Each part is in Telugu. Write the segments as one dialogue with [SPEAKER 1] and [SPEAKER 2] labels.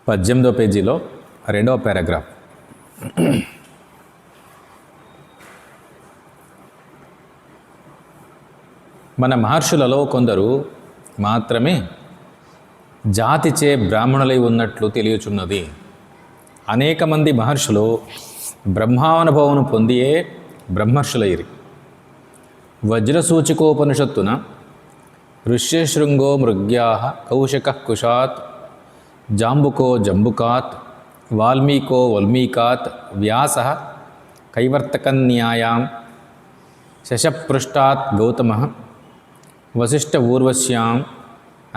[SPEAKER 1] 18వ పేజీలో 2వ పారాగ్రాఫ్. మన మహర్షులలో కొందరు మాత్రమే జాతిచే బ్రాహ్మణులై ఉన్నట్లు తెలియచున్నది. అనేక మంది మహర్షులు బ్రహ్మానుభవమును పొందియే బ్రహ్మర్షులైరి. వజ్రసూచికోపనిషత్తున ఋష్యశృంగో మృగ్యా కౌశిక కుశాత్, జాంబుకో జంబుకాత్, వాల్మీకో వల్మీకాత్, వ్యాస కైవర్తకన్యాయాం, శశపృష్టాత్ గౌతమ, వశిష్ఠ ఊర్వశ్యాం,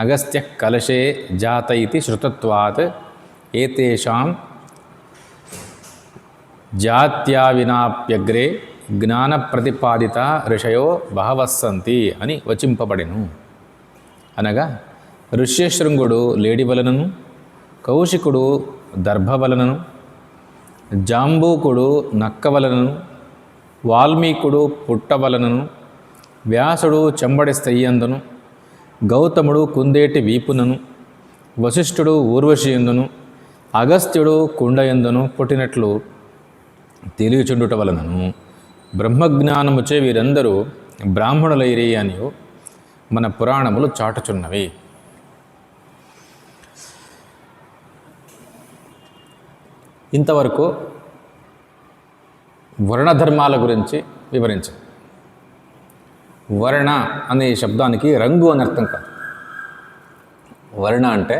[SPEAKER 1] అగస్త్య కలశే జాత ఇతి శ్రుతత్వాత్ ఏతేషాం జాత్యావినాప్యగ్రే జ్ఞాన ప్రతిపాదిత ఋషయో బహవస్సంతి అని వచింపబడెను. అనగా ఋష్యశృంగుడు లేడి వలనను, కౌశికుడు దర్భ వలనను, జాంబూకుడు నక్క వలనను, వాల్మీకుడు పుట్ట వలనను, వ్యాసుడు చెంబడి స్త్రీయందును, గౌతముడు కుందేటి వీపునను, వశిష్ఠుడు ఊర్వశియందును, అగస్త్యుడు కుండయందును పుట్టినట్లు తెలియచుండుట వలనను బ్రహ్మజ్ఞానముచే వీరందరూ బ్రాహ్మణులైరి అని మన పురాణములు చాటుచున్నవి. ఇంతవరకు వర్ణధర్మాల గురించి వివరించాం. వర్ణ అనే శబ్దానికి రంగు అని అర్థం కాదు. వర్ణ అంటే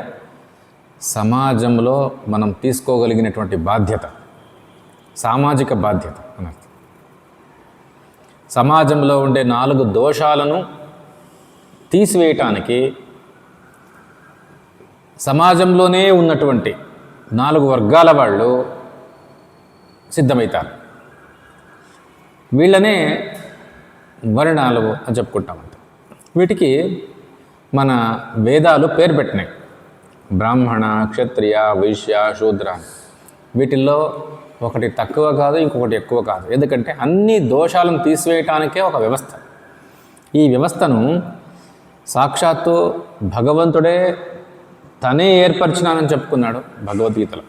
[SPEAKER 1] సమాజంలో మనం తీసుకోగలిగినటువంటి బాధ్యత, సామాజిక బాధ్యత అని అర్థం. సమాజంలో ఉండే 4 దోషాలను తీసివేయటానికి సమాజంలోనే ఉన్నటువంటి 4 వర్గాల వాళ్ళు సిద్ధమవుతారు. వీళ్ళనే వర్ణాలు అని చెప్పుకుంటామంట. వీటికి మన వేదాలు పేరు పెట్టినాయి. బ్రాహ్మణ, క్షత్రియ, వైశ్య, శూద్ర. వీటిల్లో ఒకటి తక్కువ కాదు, ఇంకొకటి ఎక్కువ కాదు. ఎందుకంటే అన్ని దోషాలను తీసివేయటానికే ఒక వ్యవస్థ. ఈ వ్యవస్థను సాక్షాత్తు భగవంతుడే తనే ఏర్పరిచినానని చెప్పుకున్నాడు భగవద్గీతలో.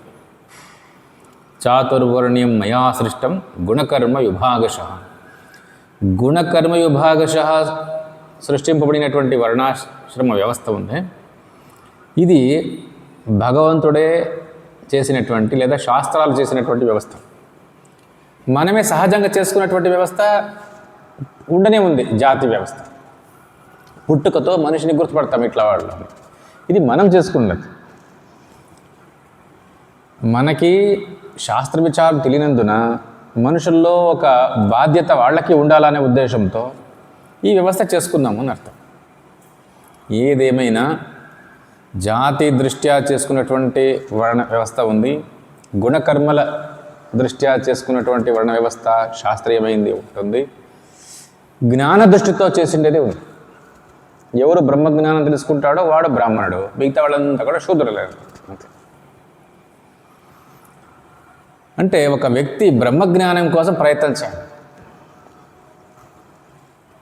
[SPEAKER 1] చాతుర్వర్ణ్యం మయా సృష్టం గుణకర్మ విభాగశః. గుణకర్మ విభాగశః సృష్టింపబడినటువంటి వర్ణాశ్రమ వ్యవస్థ ఉంది. ఇది భగవంతుడే చేసినటువంటి లేదా శాస్త్రాలు చేసినటువంటి వ్యవస్థ. మనమే సహజంగా చేసుకున్నటువంటి వ్యవస్థ ఉండనే ఉంది. జాతి వ్యవస్థ. పుట్టుకతో మనిషిని గుర్తుపడతాం ఇట్లా వాళ్ళు. ఇది మనం చేసుకున్నది. మనకి శాస్త్ర విచారం తెలియనందున మనుషుల్లో ఒక బాధ్యత వాళ్ళకి ఉండాలనే ఉద్దేశంతో ఈ వ్యవస్థ చేసుకున్నాము అని అర్థం. ఏదేమైనా జాతి దృష్ట్యా చేసుకున్నటువంటి వర్ణ వ్యవస్థ ఉంది. గుణకర్మల దృష్ట్యా చేసుకున్నటువంటి వర్ణ వ్యవస్థ శాస్త్రీయమైంది ఉంటుంది. జ్ఞాన దృష్టితో చేసిండేది ఉంది. ఎవరు బ్రహ్మజ్ఞానం తెలుసుకుంటాడో వాడు బ్రాహ్మణుడు, మిగతా వాళ్ళంతా కూడా శూద్రులే. అంటే ఒక వ్యక్తి బ్రహ్మజ్ఞానం కోసం ప్రయత్నం చేయాలి.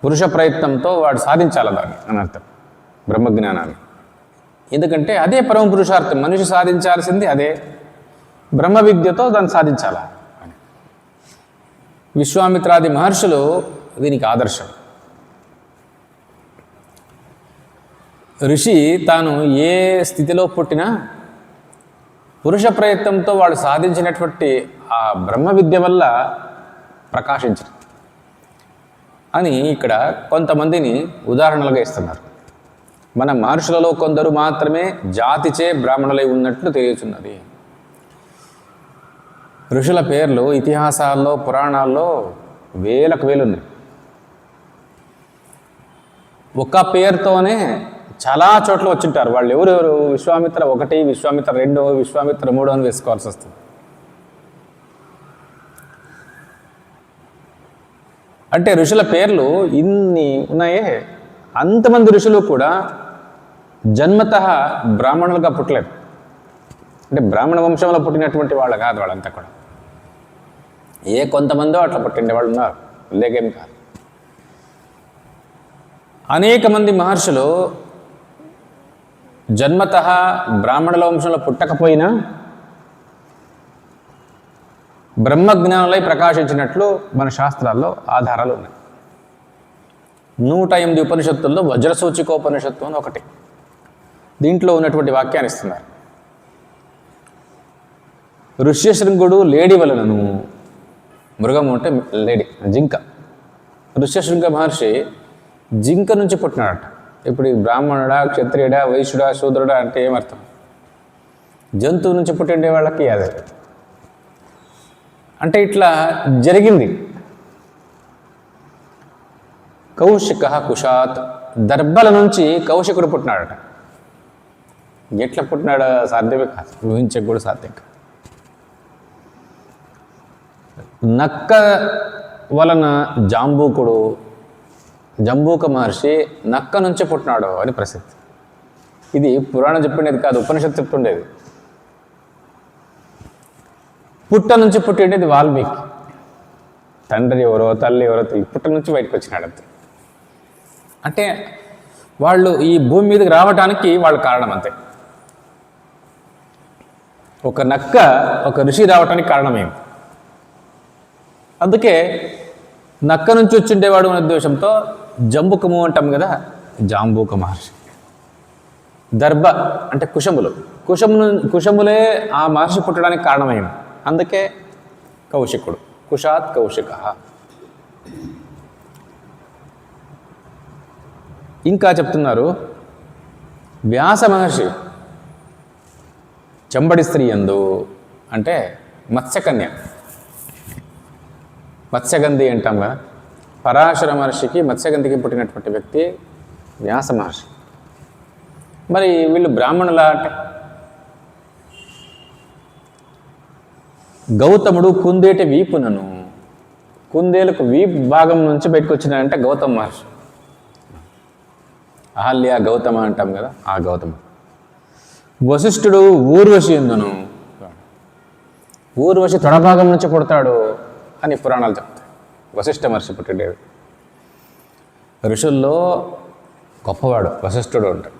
[SPEAKER 1] పురుష ప్రయత్నంతో వాడు సాధించాలి దాన్ని అని అర్థం, బ్రహ్మజ్ఞానాన్ని. ఎందుకంటే అదే పరమ పురుషార్థం. మనిషి సాధించాల్సింది అదే. బ్రహ్మ విద్యతో దాన్ని సాధించాలా అని. విశ్వామిత్రాది మహర్షులు దీనికి ఆదర్శం. ఋషి తాను ఏ స్థితిలో పుట్టినా పురుష ప్రయత్నంతో వాడు సాధించినటువంటి ఆ బ్రహ్మ విద్య వల్ల ప్రకాశించరు అని ఇక్కడ కొంతమందిని ఉదాహరణలుగా ఇస్తున్నారు. మన మహర్షులలో కొందరు మాత్రమే జాతిచే బ్రాహ్మణులై ఉన్నట్లు తెలియచున్నది. ఋషుల పేర్లు ఇతిహాసాల్లో, పురాణాల్లో వేలకు వేలు ఉన్నాయి. ఒక పేరుతోనే చాలా చోట్ల వచ్చింటారు వాళ్ళు. ఎవరెవరు? విశ్వామిత్ర 1, విశ్వామిత్ర 2, విశ్వామిత్ర 3 అని వేసుకోవాల్సి వస్తుంది. అంటే ఋషుల పేర్లు ఇన్ని ఉన్నాయే. అంతమంది ఋషులు కూడా జన్మతః బ్రాహ్మణులుగా పుట్టలేదు. అంటే బ్రాహ్మణ వంశంలో పుట్టినటువంటి వాళ్ళు కాదు. వాళ్ళంతా కూడా కొంతమందో అట్లా పుట్టిండే వాళ్ళు ఉన్నారు, లేకేం కాదు. అనేక మంది మహర్షులు జన్మతః బ్రాహ్మణుల వంశంలో పుట్టకపోయినా బ్రహ్మజ్ఞానులై ప్రకాశించినట్లు మన శాస్త్రాల్లో ఆధారాలు ఉన్నాయి. 108 ఉపనిషత్తుల్లో వజ్రసూచికోపనిషత్తు అని ఒకటి. దీంట్లో ఉన్నటువంటి వాక్యాన్ని ఇస్తున్నారు. ఋష్యశృంగుడు లేడి వలనను, మృగము అంటే లేడి, జింక. ఋష్యశృంగ మహర్షి జింక నుంచి పుట్టినాడట. ఇప్పుడు ఈ బ్రాహ్మణుడా, క్షత్రియుడా, వైశ్యుడా, శూద్రుడా అంటే ఏమర్థం? జంతువు నుంచి పుట్టిండే వాళ్ళకి అదే. అంటే ఇట్లా జరిగింది. కౌశిక కుషాత్, దర్భల నుంచి కౌశికుడు పుట్టినాడట. ఎట్లా పుట్టినాడో సాధ్యమే కాదు, ఊహించక కూడా సాధ్యం కాదు. నక్క వలన జంబూక మహర్షి నక్క నుంచి పుట్టినాడు అని ప్రసిద్ధి. ఇది పురాణం చెప్పిండేది కాదు, ఉపనిషత్తు చెప్తుండేది. పుట్ట నుంచి పుట్టిండేది వాల్మీకి. తండ్రి ఎవరో తల్లి ఎవరో పుట్ట నుంచి బయటకు వచ్చినాడు. అంటే వాళ్ళు ఈ భూమి మీదకి రావటానికి వాళ్ళు కారణం అంతే. ఒక నక్క ఒక ఋషి రావటానికి కారణమేమి. అందుకే నక్క నుంచి వచ్చిండేవాడు అనే ఉద్దేశంతో జంబుకము అంటాం కదా, జాంబూక మహర్షి. దర్భ అంటే కుశములే ఆ మహర్షి పుట్టడానికి కారణమైంది. అందుకే కౌశికుడు, కుషాత్ కౌశిక. ఇంకా చెప్తున్నారు, వ్యాస మహర్షి చెంబడి స్త్రీ యందు అంటే మత్స్యకన్య, మత్స్యగంధి అంటాం కదా. పరాశర మహర్షికి మత్స్యగంధికి పుట్టినటువంటి వ్యక్తి వ్యాస మహర్షి. మరి వీళ్ళు బ్రాహ్మణులా అంటే గౌతముడు కుందేటి వీపునను, కుందేలకు వీపు భాగం నుంచి బయటకు వచ్చినాడంటే గౌతమ మహర్షి. అహల్య గౌతమ అంటాం కదా, ఆ గౌతమ. వశిష్ఠుడు ఊర్వశి ఎందును, ఊర్వశి తొడభాగం నుంచి పుడతాడు అని పురాణాలు చెప్తాయి. వశిష్ఠ మహర్షి పుట్టిండేవి. ఋషుల్లో గొప్పవాడు వశిష్ఠుడు అంటాడు.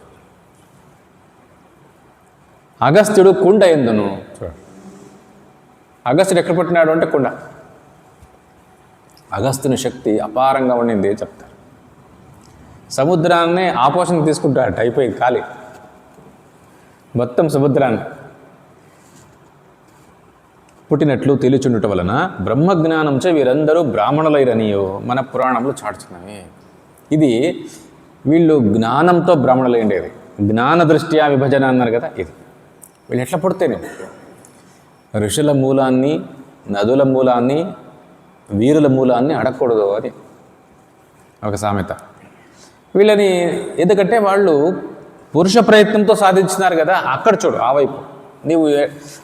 [SPEAKER 1] అగస్త్యుడు కుండ ఎందును, అగస్త్యుడు ఎక్కడ పుట్టినాడు అంటే కుండ. అగస్త్యుని శక్తి అపారంగా ఉండింది చెప్తారు. సముద్రాన్ని ఆపోషణకు తీసుకుంటాడట, అయిపోయింది ఖాళీ మొత్తం సముద్రాన్ని. పుట్టినట్లు తెలిచుండుట వలన బ్రహ్మజ్ఞానంచే వీరందరూ బ్రాహ్మణులైరనియో మన పురాణంలో చాటుచున్నవి. ఇది వీళ్ళు జ్ఞానంతో బ్రాహ్మణులైండేది. జ్ఞాన దృష్ట్యా విభజన అన్నారు కదా, ఇది. వీళ్ళు ఎట్లా పుడితేనే ఋషుల మూలాన్ని, నదుల మూలాన్ని, వీరుల మూలాన్ని అడగకూడదు అని ఒక సామెత. వీళ్ళని ఎందుకంటే వాళ్ళు పురుష ప్రయత్నంతో సాధించినారు కదా, అక్కడ చూడు ఆ వైపు. నీవు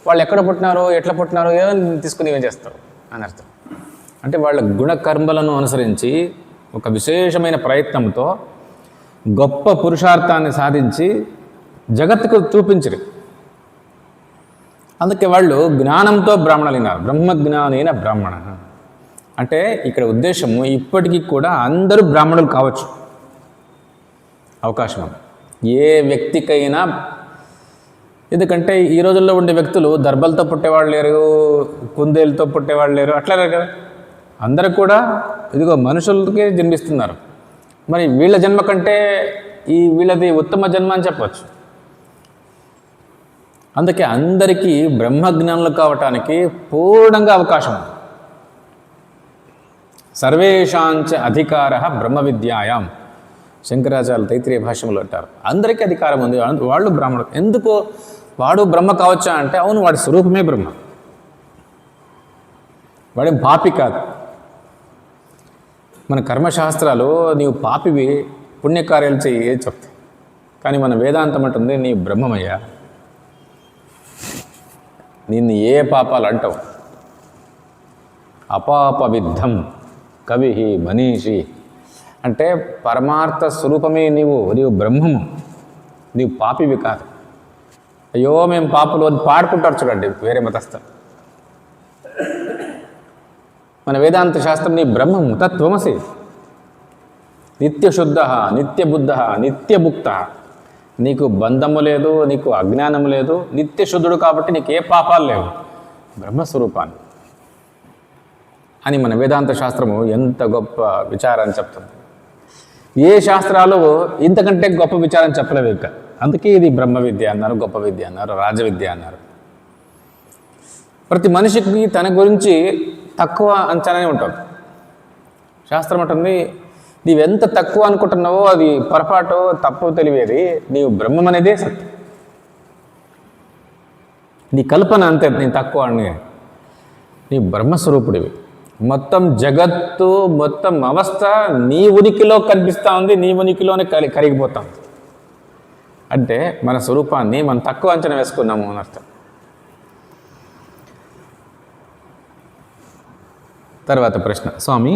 [SPEAKER 1] వాళ్ళు ఎక్కడ పుట్టినారో ఎట్లా పుట్టినారో ఏదో తీసుకుని ఏం చేస్తావు అని అర్థం. అంటే వాళ్ళ గుణకర్మలను అనుసరించి ఒక విశేషమైన ప్రయత్నంతో గొప్ప పురుషార్థాన్ని సాధించి జగత్తుకు చూపించరు. అందుకే వాళ్ళు జ్ఞానంతో బ్రాహ్మణులైనారు. బ్రహ్మజ్ఞానైన బ్రాహ్మణ అంటే ఇక్కడ ఉద్దేశము ఇప్పటికీ కూడా అందరూ బ్రాహ్మణులు కావచ్చు, అవకాశం ఉంది ఏ వ్యక్తికైనా. ఎందుకంటే ఈ రోజుల్లో ఉండే వ్యక్తులు దర్భలతో పుట్టేవాళ్ళు లేరు, కుందేలతో పుట్టేవాళ్ళు లేరు, అట్లా లేరు కదా. అందరూ కూడా ఇదిగో మనుషులకే జన్మిస్తున్నారు. మరి వీళ్ళ జన్మ కంటే వీళ్ళది ఉత్తమ జన్మ అని చెప్పవచ్చు. అందుకే అందరికీ బ్రహ్మజ్ఞానులు కావటానికి పూర్ణంగా అవకాశం ఉంది. సర్వేషాంచ అధికార బ్రహ్మ విద్యాయాం, శంకరాచార్యులు తైత్రీయ భాష్యంలో అంటారు. అందరికీ అధికారం ఉంది, వాళ్ళు బ్రాహ్మణుడు. ఎందుకు వాడు బ్రహ్మ కావచ్చా అంటే అవును, వాడి స్వరూపమే బ్రహ్మ, వాడేం పాపి కాదు. మన కర్మశాస్త్రాలు నీవు పాపివి, పుణ్యకార్యాలు చెయ్యి చెప్తాయి. కానీ మన వేదాంతం అంటుంది నీ బ్రహ్మమయ్యా, నిన్ను ఏ పాపాలు అంటావు. అపాప విద్ధం కవి మనీషి అంటే పరమార్థ స్వరూపమే నీవు బ్రహ్మము, నీవు పాపివి కాదు. అయ్యో మేము పాపులు అని పాడుకుంటారు చూడండి వేరే మతస్థులు. మన వేదాంత శాస్త్రం నీ బ్రహ్మము తత్వమసి, నిత్యశుద్ధ, నిత్యబుద్ధ, నిత్యముక్త, నీకు బంధము లేదు, నీకు అజ్ఞానం లేదు, నిత్య శుద్ధుడు కాబట్టి నీకు ఏ పాపాలు లేవు, బ్రహ్మస్వరూపాన్ని అని మన వేదాంత శాస్త్రము ఎంత గొప్ప విచారాన్ని చెప్తుంది. ఏ శాస్త్రాలు ఇంతకంటే గొప్ప విచారం చెప్పలేవు ఇక. అందుకే ఇది బ్రహ్మ విద్య అన్నారు, గొప్ప విద్య అన్నారు, రాజవిద్య అన్నారు. ప్రతి మనిషికి తన గురించి తక్కువ అంచనానే ఉంటుంది. శాస్త్రం అంటుంది, నీవెంత తక్కువ అనుకుంటున్నావో అది పొరపాటు, తప్పు తెలివేది, నీవు బ్రహ్మం అనేదే సత్యం. నీ కల్పన అంతే, నీ తక్కువ అని. నీ బ్రహ్మస్వరూపుడివి. మొత్తం జగత్తు, మొత్తం అవస్థ నీ ఉనికిలో కనిపిస్తూ ఉంది, నీ ఉనికిలోనే కరిగిపోతాం. అంటే మన స్వరూపాన్ని మనం తక్కువ అంచనా వేసుకున్నాము అని అర్థం. తర్వాత ప్రశ్న, స్వామి,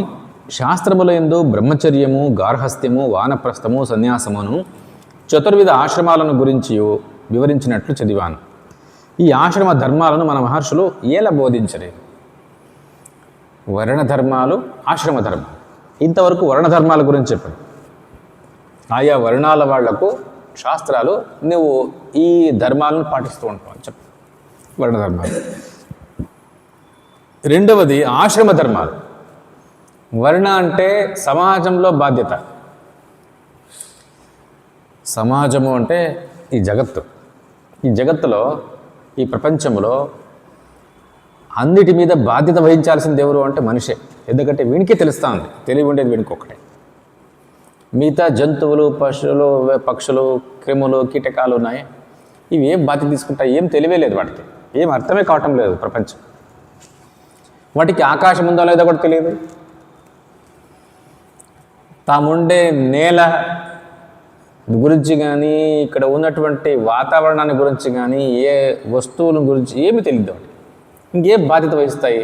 [SPEAKER 1] శాస్త్రముల యందు బ్రహ్మచర్యము, గార్హస్థ్యము, వానప్రస్థము, సన్యాసమును చతుర్విధ ఆశ్రమాలను గురించి వివరించినట్లు చదివాను. ఈ ఆశ్రమ ధర్మాలను మన మహర్షులు ఎలా బోధించలేదు? వర్ణ ధర్మాలు, ఆశ్రమ ధర్మాలు, ఇంతవరకు వర్ణ ధర్మాల గురించి చెప్పాడు. ఆయా వర్ణాల వాళ్లకు శాస్త్రాలు నువ్వు ఈ ధర్మాలను పాటిస్తూ ఉంటావు అని చెప్పు, వర్ణ ధర్మాలు. రెండవది ఆశ్రమ ధర్మాలు. వర్ణ అంటే సమాజంలో బాధ్యత. సమాజము అంటే ఈ జగత్తు. ఈ జగత్తులో, ఈ ప్రపంచంలో అన్నిటి మీద బాధ్యత వహించాల్సింది ఎవరు అంటే మనిషే. ఎందుకంటే వీనికే తెలుస్తూ ఉంది, తెలివి ఉండేది వీనికి ఒక్కటే. మిగతా జంతువులు, పశువులు, పక్షులు, క్రిములు, కీటకాలు ఉన్నాయి, ఇవి ఏం బాధ్యత తీసుకుంటాయి? ఏం తెలివే లేదు వాటికి, ఏం అర్థమే కావటం లేదు ప్రపంచం. వాటికి ఆకాశం ఉందో లేదో కూడా తెలియదు, తాముండే నేల గురించి కానీ, ఇక్కడ ఉన్నటువంటి వాతావరణాన్ని గురించి కానీ, ఏ వస్తువుల గురించి ఏమి తెలియదు వాటి. ఇంకేం బాధ్యత వహిస్తాయి?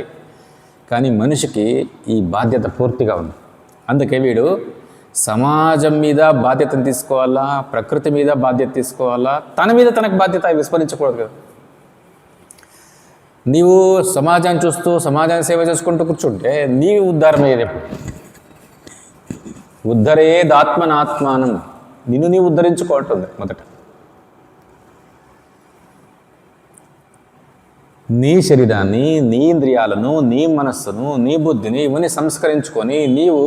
[SPEAKER 1] కానీ మనిషికి ఈ బాధ్యత పూర్తిగా ఉంది. అందుకే వీడు సమాజం మీద బాధ్యతను తీసుకోవాలా, ప్రకృతి మీద బాధ్యత తీసుకోవాలా, తన మీద తనకు బాధ్యత విస్మరించకూడదు కదా. నీవు సమాజాన్ని చూస్తూ సమాజాన్ని సేవ చేసుకుంటూ కూర్చుంటే నీ ఉద్ధారం అయ్యేది. ఉద్ధరేదాత్మనాత్మానం, నిన్ను నీవు ఉద్ధరించుకోవట్టుంది. మొదట నీ శరీరాన్ని, నీ ఇంద్రియాలను, నీ మనస్సును, నీ బుద్ధిని ఇవన్నీ సంస్కరించుకొని నీవు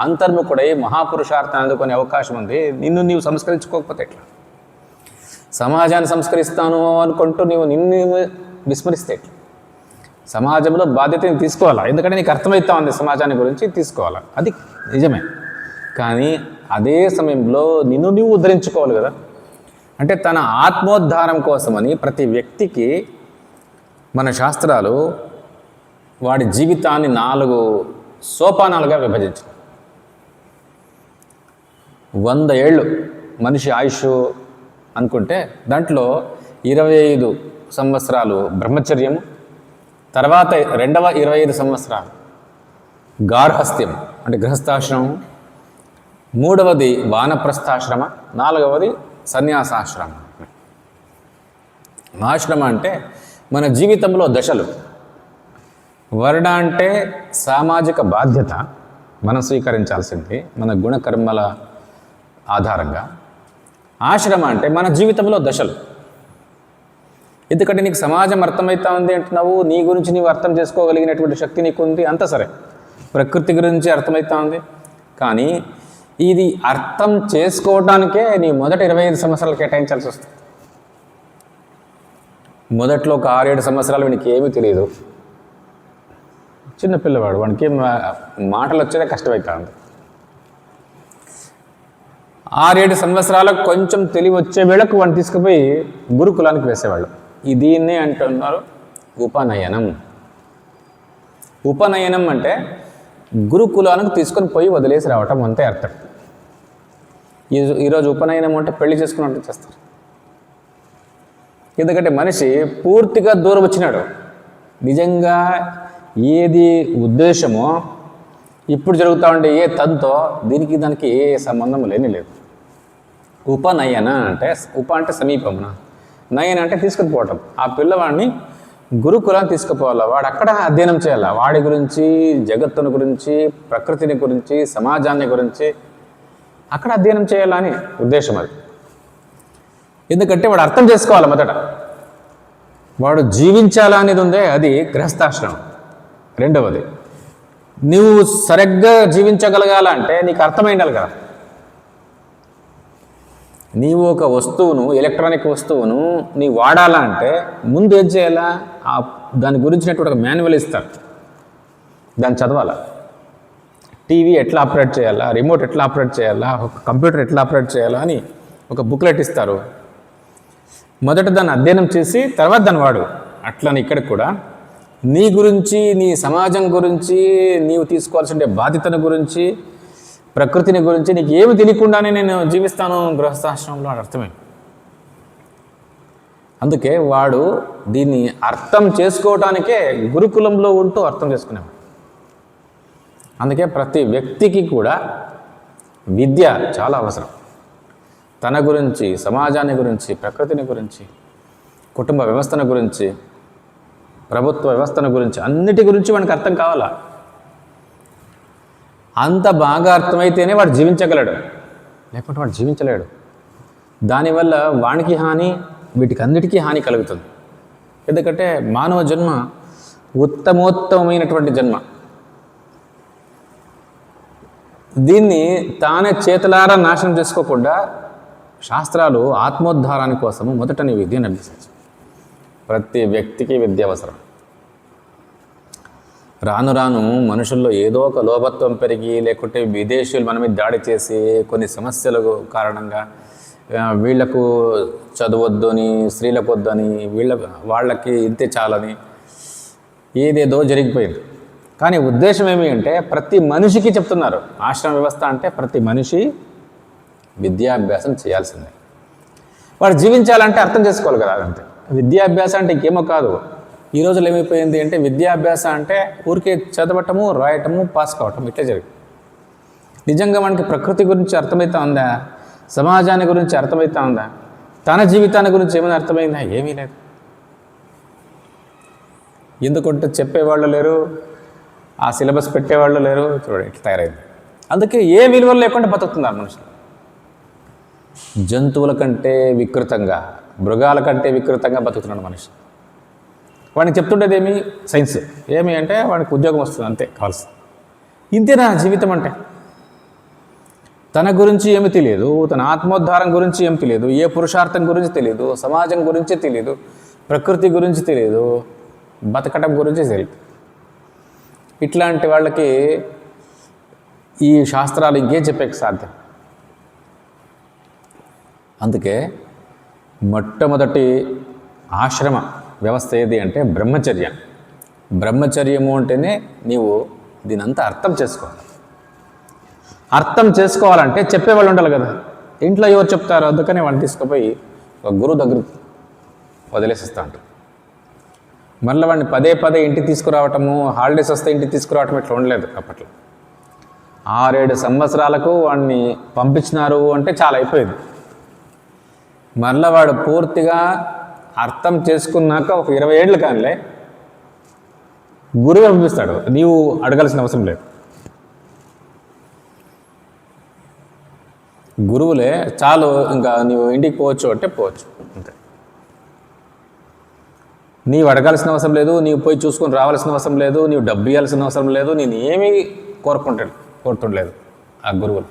[SPEAKER 1] అంతర్ముఖుడై మహాపురుషార్థాన్ని అందుకునే అవకాశం ఉంది. నిన్ను నీవు సంస్కరించుకోకపోతే ఎట్లా? సమాజాన్ని సంస్కరిస్తాను అనుకుంటూ నిన్ను విస్మరిస్తే ఎట్లా? సమాజంలో బాధ్యతని తీసుకోవాలా, ఎందుకంటే నీకు అర్థమవుతా ఉంది సమాజాన్ని గురించి, తీసుకోవాలా, అది నిజమే. కానీ అదే సమయంలో నిన్ను నీవు ఉద్ధరించుకోవాలి కదా. అంటే తన ఆత్మోద్ధారం కోసమని ప్రతి వ్యక్తికి మన శాస్త్రాలు వాడి జీవితాన్ని 4 సోపానాలుగా విభజించారు. 100 ఏళ్ళు మనిషి ఆయుష్ అనుకుంటే దాంట్లో 25 సంవత్సరాలు బ్రహ్మచర్యము, తర్వాత రెండవ 25 సంవత్సరాలు గార్హస్థ్యం అంటే గృహస్థాశ్రమం, మూడవది వానప్రస్థాశ్రమ, 4వది సన్యాసాశ్రమం. ఆశ్రమ అంటే మన జీవితంలో దశలు. వర్ణ అంటే సామాజిక బాధ్యత మనం స్వీకరించాల్సింది మన గుణకర్మల ఆధారంగా. ఆశ్రమ అంటే మన జీవితంలో దశలు. ఎందుకంటే నీకు సమాజం అర్థమవుతా ఉంది అంటున్నావు, నీ గురించి నీవు అర్థం చేసుకోగలిగినటువంటి శక్తి నీకుంది, అంత సరే. ప్రకృతి గురించి అర్థమవుతా ఉంది, కానీ ఇది అర్థం చేసుకోవడానికే నీ మొదట 25 సంవత్సరాలు కేటాయించాల్సి వస్తుంది. మొదట్లో ఒక 6-7 సంవత్సరాలు వీనికి ఏమీ తెలియదు, చిన్నపిల్లవాడు, వానికి మాటలు వచ్చేదే కష్టమవుతా ఉంది. 6-7 సంవత్సరాలకు కొంచెం తెలివి వచ్చే వేళకు వాడిని తీసుకుపోయి గురుకులానికి వేసేవాళ్ళు. దీన్నే అంటున్నారు ఉపనయనం. ఉపనయనం అంటే గురుకులానికి తీసుకొని పోయి వదిలేసి రావటం, అంతే అర్థం. ఈరోజు ఉపనయనం అంటే పెళ్లి చేసుకున్నట్టు చేస్తారు. ఎందుకంటే మనిషి పూర్తిగా దూరం వచ్చినాడు. నిజంగా ఏది ఉద్దేశమో, ఇప్పుడు జరుగుతూ ఉండే ఏ తంతో దీనికి దానికి ఏ సంబంధం లేని లేదు. ఉపనయన అంటే ఉప అంటే సమీపమున, నయన అంటే తీసుకుని పోవటం. ఆ పిల్లవాడిని గురుకులాన్ని తీసుకుపోవాలా, వాడు అక్కడ అధ్యయనం చేయాలా, వాడి గురించి, జగత్తుని గురించి, ప్రకృతిని గురించి, సమాజాన్ని గురించి అక్కడ అధ్యయనం చేయాలని ఉద్దేశం అది. ఎందుకంటే వాడు అర్థం చేసుకోవాలి మొదట. వాడు జీవించాలా అనేది ఉందే, అది గృహస్థాశ్రమం. రెండవది, నువ్వు సరిగ్గా జీవించగలగాలంటే నీకు అర్థమైండాలి కదా. నీవు ఒక వస్తువును, ఎలక్ట్రానిక్ వస్తువును నీ వాడాలంటే ముందు ఏం చేయాలా, దాని గురించినటువంటి ఒక మాన్యువల్ ఇస్తారు, దాన్ని చదవాలా. టీవీ ఎట్లా ఆపరేట్ చేయాలా, రిమోట్ ఎట్లా ఆపరేట్ చేయాలా, ఒక కంప్యూటర్ ఎట్లా ఆపరేట్ చేయాలా అని ఒక బుక్లెట్ ఇస్తారు. మొదట దాన్ని అధ్యయనం చేసి తర్వాత దాన్ని వాడు. అట్లని ఇక్కడ కూడా నీ గురించి, నీ సమాజం గురించి, నీవు తీసుకోవాల్సిన బాధ్యతను గురించి, ప్రకృతిని గురించి నీకు ఏమి తెలియకుండానే నేను జీవిస్తాను గృహస్థాశ్రమంలో అని అర్థమే. అందుకే వాడు దీన్ని అర్థం చేసుకోవటానికే గురుకులంలో ఉంటూ అర్థం చేసుకునేవాడు. అందుకే ప్రతి వ్యక్తికి కూడా విద్య చాలా అవసరం. తన గురించి, సమాజాన్ని గురించి, ప్రకృతిని గురించి, కుటుంబ వ్యవస్థను గురించి, ప్రభుత్వ వ్యవస్థను గురించి, అన్నిటి గురించి వానికి అర్థం కావాలా. అంత బాగా అర్థమైతేనే వాడు జీవించగలడు, లేకుంటే వాడు జీవించలేడు. దానివల్ల వానికి హాని, వీటికి అన్నిటికీ హాని కలుగుతుంది. ఎందుకంటే మానవ జన్మ ఉత్తమోత్తమైనటువంటి జన్మ. దీన్ని తానే చేతులారా నాశనం చేసుకోకుండా శాస్త్రాలు ఆత్మోద్ధారాని కోసము మొదట నీ విద్యను అభ్యసించు. ప్రతి వ్యక్తికి విద్య అవసరం. రాను రాను మనుషుల్లో ఏదో ఒక లోభత్వం పెరిగి, లేకుంటే విదేశీయులు మన మీద దాడి చేసి కొన్ని సమస్యల కారణంగా వీళ్లకు చదవద్దని, స్త్రీలకు వద్దని, వాళ్ళకి ఇంతే చాలని ఏదేదో జరిగిపోయింది. కానీ ఉద్దేశం ఏమి అంటే ప్రతి మనిషికి చెప్తున్నారు, ఆశ్రమ వ్యవస్థ అంటే ప్రతి మనిషి విద్యాభ్యాసం చేయాల్సిందే. వాడు జీవించాలంటే అర్థం చేసుకోవాలి కదా. అదంతే విద్యాభ్యాసం అంటే ఇంకేమో కాదు. ఈ రోజుల్లో ఏమైపోయింది అంటే విద్యాభ్యాసం అంటే ఊరికే చదవటము, రాయటము, పాస్ కావటం ఇట్లా జరిగింది. నిజంగా మనకి ప్రకృతి గురించి అర్థమవుతా ఉందా, సమాజాన్ని గురించి అర్థమవుతా ఉందా, తన జీవితాన్ని గురించి ఏమైనా అర్థమైందా? ఏమీ లేదు. ఎందుకంటే చెప్పేవాళ్ళు లేరు, ఆ సిలబస్ పెట్టేవాళ్ళు లేరు. చూడండి ఇట్లా తయారైంది. అందుకే ఏ విలువలు లేకుండా బతుకుతున్నారు మనుషులు. జంతువుల కంటే వికృతంగా, మృగాల కంటే వికృతంగా బతుకుతున్నాడు మనిషి. వాడికి చెప్తుండేది ఏమి? సైన్స్. ఏమి అంటే వాడికి ఉద్యోగం వస్తుంది, అంతే కావాల్సింది. ఇంతేనా జీవితం అంటే? తన గురించి ఏమి తెలియదు, తన ఆత్మోద్ధారం గురించి ఏమి తెలియదు, ఏ పురుషార్థం గురించి తెలియదు, సమాజం గురించి తెలియదు, ప్రకృతి గురించి తెలియదు, బతకటం గురించి తెలియదు. ఇట్లాంటి వాళ్ళకి ఈ శాస్త్రాలు ఇంకేం చెప్పేకి సాధ్యం? అందుకే మొట్టమొదటి ఆశ్రమ వ్యవస్థ ఏది అంటే బ్రహ్మచర్యం. బ్రహ్మచర్యము అంటేనే నీవు దీనంతా అర్థం చేసుకోవాలి. అర్థం చేసుకోవాలంటే చెప్పేవాళ్ళు ఉండాలి కదా. ఇంట్లో ఎవరు చెప్తారో, అందుకనే వాళ్ళని తీసుకుపోయి ఒక గురువు దగ్గర వదిలేసిస్తా ఉంటారు. మళ్ళీ వాడిని పదే పదే ఇంటికి తీసుకురావటము, హాలిడేస్ వస్తే ఇంటికి తీసుకురావటం ఇట్లా ఉండలేదు అప్పట్లో. 6-7 సంవత్సరాలకు వాడిని పంపించినారు అంటే చాలా అయిపోయింది. మళ్ళీ వాడు పూర్తిగా అర్థం చేసుకున్నాక ఒక 20 ఏళ్ళు కానిలే గురువు పంపిస్తాడు. నీవు అడగాల్సిన అవసరం లేదు. గురువులే చాలు, ఇంకా నీవు ఇంటికి పోవచ్చు అంటే పోవచ్చు, అంతే. నీవు అడగాల్సిన అవసరం లేదు, నీవు పోయి చూసుకొని రావాల్సిన అవసరం లేదు, నీవు డబ్బు ఇవ్వాల్సిన అవసరం లేదు, నేను ఏమీ కోరుతుండలేదు ఆ గురువులు.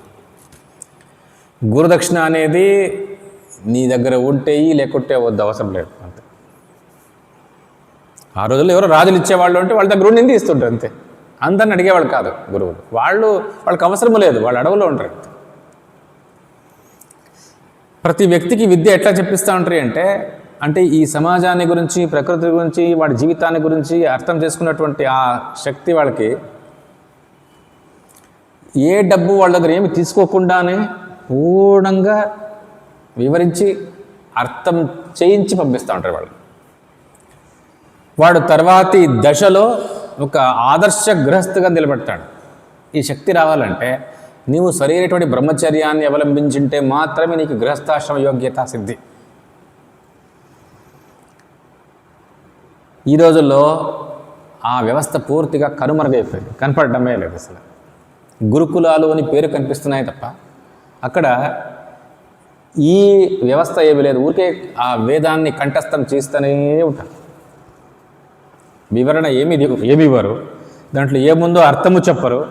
[SPEAKER 1] గురుదక్షిణ అనేది నీ దగ్గర ఉంటే లేకుంటే వద్దు, అవసరం లేదు, అంతే. ఆ రోజుల్లో ఎవరో రాజులు ఇచ్చేవాళ్ళు అంటే వాళ్ళ దగ్గర ఉండింది ఇస్తుంటారు, అంతే. అందరిని అడిగేవాళ్ళు కాదు గురువులు. వాళ్ళకి అవసరం లేదు, వాళ్ళు అడవులో ఉంటారు. ప్రతి వ్యక్తికి విద్య ఎట్లా చెప్పిస్తూ ఉంటారు అంటే ఈ సమాజాన్ని గురించి, ప్రకృతి గురించి, వాడి జీవితాన్ని గురించి అర్థం చేసుకున్నటువంటి ఆ శక్తి వాళ్ళకి ఏ డబ్బు వాళ్ళ దగ్గర ఏమి తీసుకోకుండానే పూర్ణంగా వివరించి అర్థం చేయించి పంపిస్తూ ఉంటారు వాళ్ళు. వాడు తర్వాతి దశలో ఒక ఆదర్శ గృహస్థుగా నిలబెడతాడు. ఈ శక్తి రావాలంటే నీవు సరైనటువంటి బ్రహ్మచర్యాన్ని అవలంబించుంటే మాత్రమే నీకు గృహస్థాశ్రమ యోగ్యత సిద్ధి. ఈ రోజుల్లో ఆ వ్యవస్థ పూర్తిగా కనుమరుగైపోయింది, కనపడటమే లేదు అసలు. గురుకులాలు అని పేరు కనిపిస్తున్నాయి తప్ప అక్కడ ఈ వ్యవస్థ ఏమీ లేదు. ఊరికే ఆ వేదాన్ని కంఠస్థం చేస్తూనే ఉంటారు. వివరణ ఏమి ఇవ్వరు, దాంట్లో ఏముందో అర్థము చెప్పరు.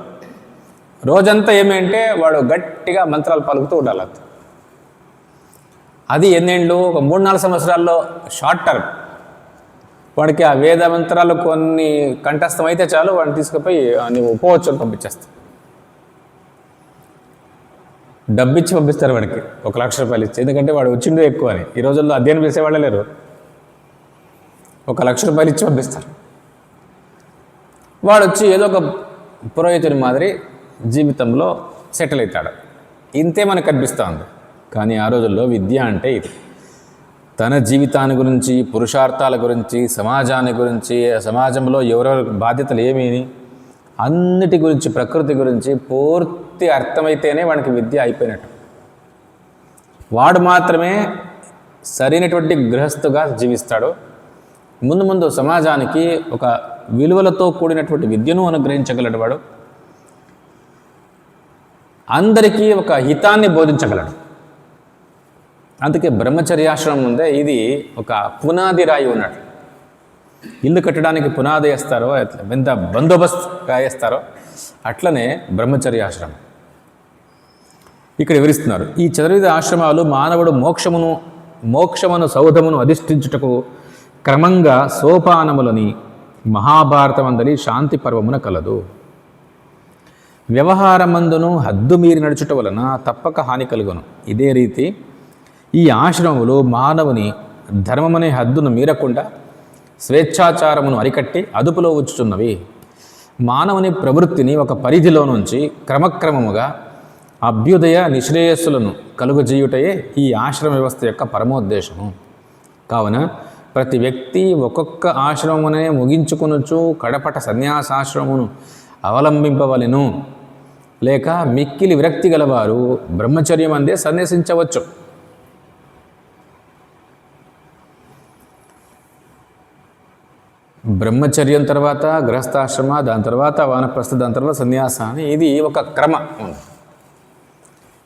[SPEAKER 1] రోజంతా ఏమంటే వాడు గట్టిగా మంత్రాలు పలుకుతూ ఉండాలి. అది ఎన్నేళ్ళు, ఒక 3-4 సంవత్సరాల్లో షార్ట్ టర్మ్. వాడికి ఆ వేద మంత్రాలు కొన్ని కంఠస్థం అయితే చాలు, వాడిని తీసుకుపోయి నువ్వు పోవచ్చు అని పంపించేస్తా. డబ్బిచ్చి పంపిస్తారు వాడికి, 1 లక్ష రూపాయలు ఇచ్చి. ఎందుకంటే వాడు వచ్చిండే ఎక్కువ అని. ఈ రోజుల్లో అధ్యయనం చేసేవాళ్ళే లేరు. 1 లక్ష రూపాయలు ఇచ్చి పంపిస్తారు. వాడు వచ్చి ఏదో ఒక పురోహితుని మాదిరి జీవితంలో సెటిల్ అవుతాడు. ఇంతే మనకు కనిపిస్తూ ఉంది. కానీ ఆ రోజుల్లో విద్య అంటే ఇది. తన జీవితాన్ని గురించి, పురుషార్థాల గురించి, సమాజాన్ని గురించి, సమాజంలో ఎవరెవరి బాధ్యతలు ఏమీ, అన్నిటి గురించి, ప్రకృతి గురించి పూర్తి అర్థమైతేనే వాడికి విద్య అయిపోయినట్టు. వాడు మాత్రమే సరైనటువంటి గృహస్థుగా జీవిస్తాడు. ముందు ముందు సమాజానికి ఒక విలువలతో కూడినటువంటి విద్యను అనుగ్రహించగలడు. వాడు అందరికీ ఒక హితాన్ని బోధించగలడు. అందుకే బ్రహ్మచర్యాశ్రమం ఉందే, ఇది ఒక పునాది రాయి ఉన్నట్టు. ఇల్లు కట్టడానికి పునాది వేస్తారో, ఎంత బందోబస్తుగా వేస్తారో అట్లనే బ్రహ్మచర్యాశ్రమం ఇక్కడ వివరిస్తున్నారు. ఈ చతుర్విధ ఆశ్రమాలు మానవుడు మోక్షమును సౌధమును అధిష్ఠించుటకు క్రమంగా సోపానములని మహాభారతమందలి శాంతి పర్వమున కలదు. వ్యవహారమందును హద్దు మీరి నడుచుట వలన తప్పక హాని కలుగును. ఇదే రీతి ఈ ఆశ్రమములు మానవుని ధర్మమనే హద్దును మీరకుండా స్వేచ్ఛాచారమును అరికట్టి అదుపులో ఉంచుతున్నవి. మానవుని ప్రవృత్తిని ఒక పరిధిలో నుంచి క్రమక్రమముగా అభ్యుదయ నిశ్రేయస్సులను కలుగజేయుటయే ఈ ఆశ్రమ వ్యవస్థ యొక్క పరమోద్దేశము. కావున ప్రతి వ్యక్తి ఒక్కొక్క ఆశ్రమమునే ముగించుకొనుచు కడపట సన్యాసాశ్రమమును అవలంబింపవలెను. లేక మిక్కిలి విరక్తి గలవారు బ్రహ్మచర్యం అందే సన్యసించవచ్చు. బ్రహ్మచర్యం తర్వాత గృహస్థాశ్రమ, దాని తర్వాత వానప్రస్థ, దాని తర్వాత సన్యాస అని ఇది ఒక క్రమం ఉంది.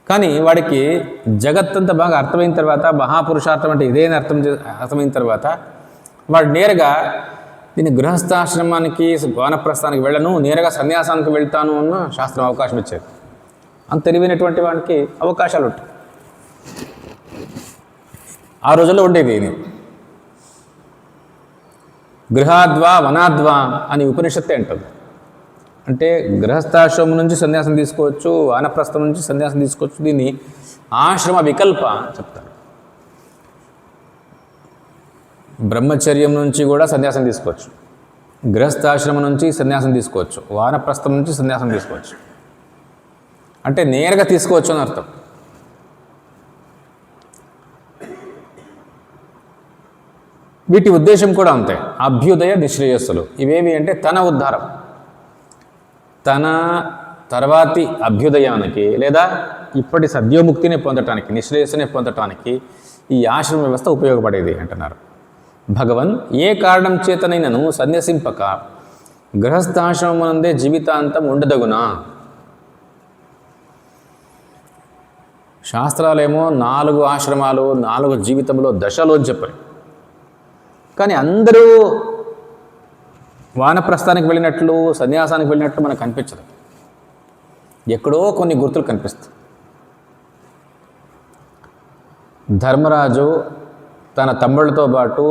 [SPEAKER 1] కానీ వాడికి జగత్తంతా బాగా అర్థమైన తర్వాత, మహాపురుషార్థం అంటే ఇదేని అర్థమైన తర్వాత వాడు నేరుగా దీన్ని గృహస్థాశ్రమానికి, వానప్రస్థానికి వెళ్ళను, నేరుగా సన్యాసానికి వెళ్తాను అన్న శాస్త్రం అవకాశం ఇచ్చేది. అంత తెలివైనటువంటి వాడికి అవకాశాలు ఉంటాయి. ఆ రోజుల్లో ఉండేది ఇది. గృహాద్వా వనాద్వా అని ఉపనిషత్తే అంటుంది. అంటే గృహస్థాశ్రమం నుంచి సన్యాసం తీసుకోవచ్చు, వానప్రస్థం నుంచి సన్యాసం తీసుకోవచ్చు. దీన్ని ఆశ్రమ వికల్ప చెప్తారు. బ్రహ్మచర్యం నుంచి కూడా సన్యాసం తీసుకోవచ్చు, గృహస్థాశ్రమం నుంచి సన్యాసం తీసుకోవచ్చు, వానప్రస్థం నుంచి సన్యాసం తీసుకోవచ్చు. అంటే నేరుగా తీసుకోవచ్చు అని అర్థం. వీటి ఉద్దేశం కూడా అంతే. అభ్యుదయ నిశ్రేయస్సులు ఇవేమి అంటే తన ఉద్ధారం, తన తర్వాతి అభ్యుదయానికి లేదా ఇప్పటి సద్యోముక్తిని పొందటానికి, నిశ్రేయస్సుని పొందటానికి ఈ ఆశ్రమ వ్యవస్థ ఉపయోగపడేది అంటున్నారు. భగవన్ ఏ కారణం చేతనైనను సన్యసింపక గృహస్థాశ్రమమునందే జీవితాంతం ఉండదగునా. శాస్త్రాలేమో 4 ఆశ్రమాలు, 4 జీవితంలో దశలో చెప్పారు. కానీ అందరూ వానప్రస్థానికి వెళ్ళినట్లు, సన్యాసానికి వెళ్ళినట్లు మనకు కనిపించదు. ఎక్కడో కొన్ని గుర్తులు కనిపిస్తాయి. ధర్మరాజు తన తమ్ముళ్ళతో పాటు,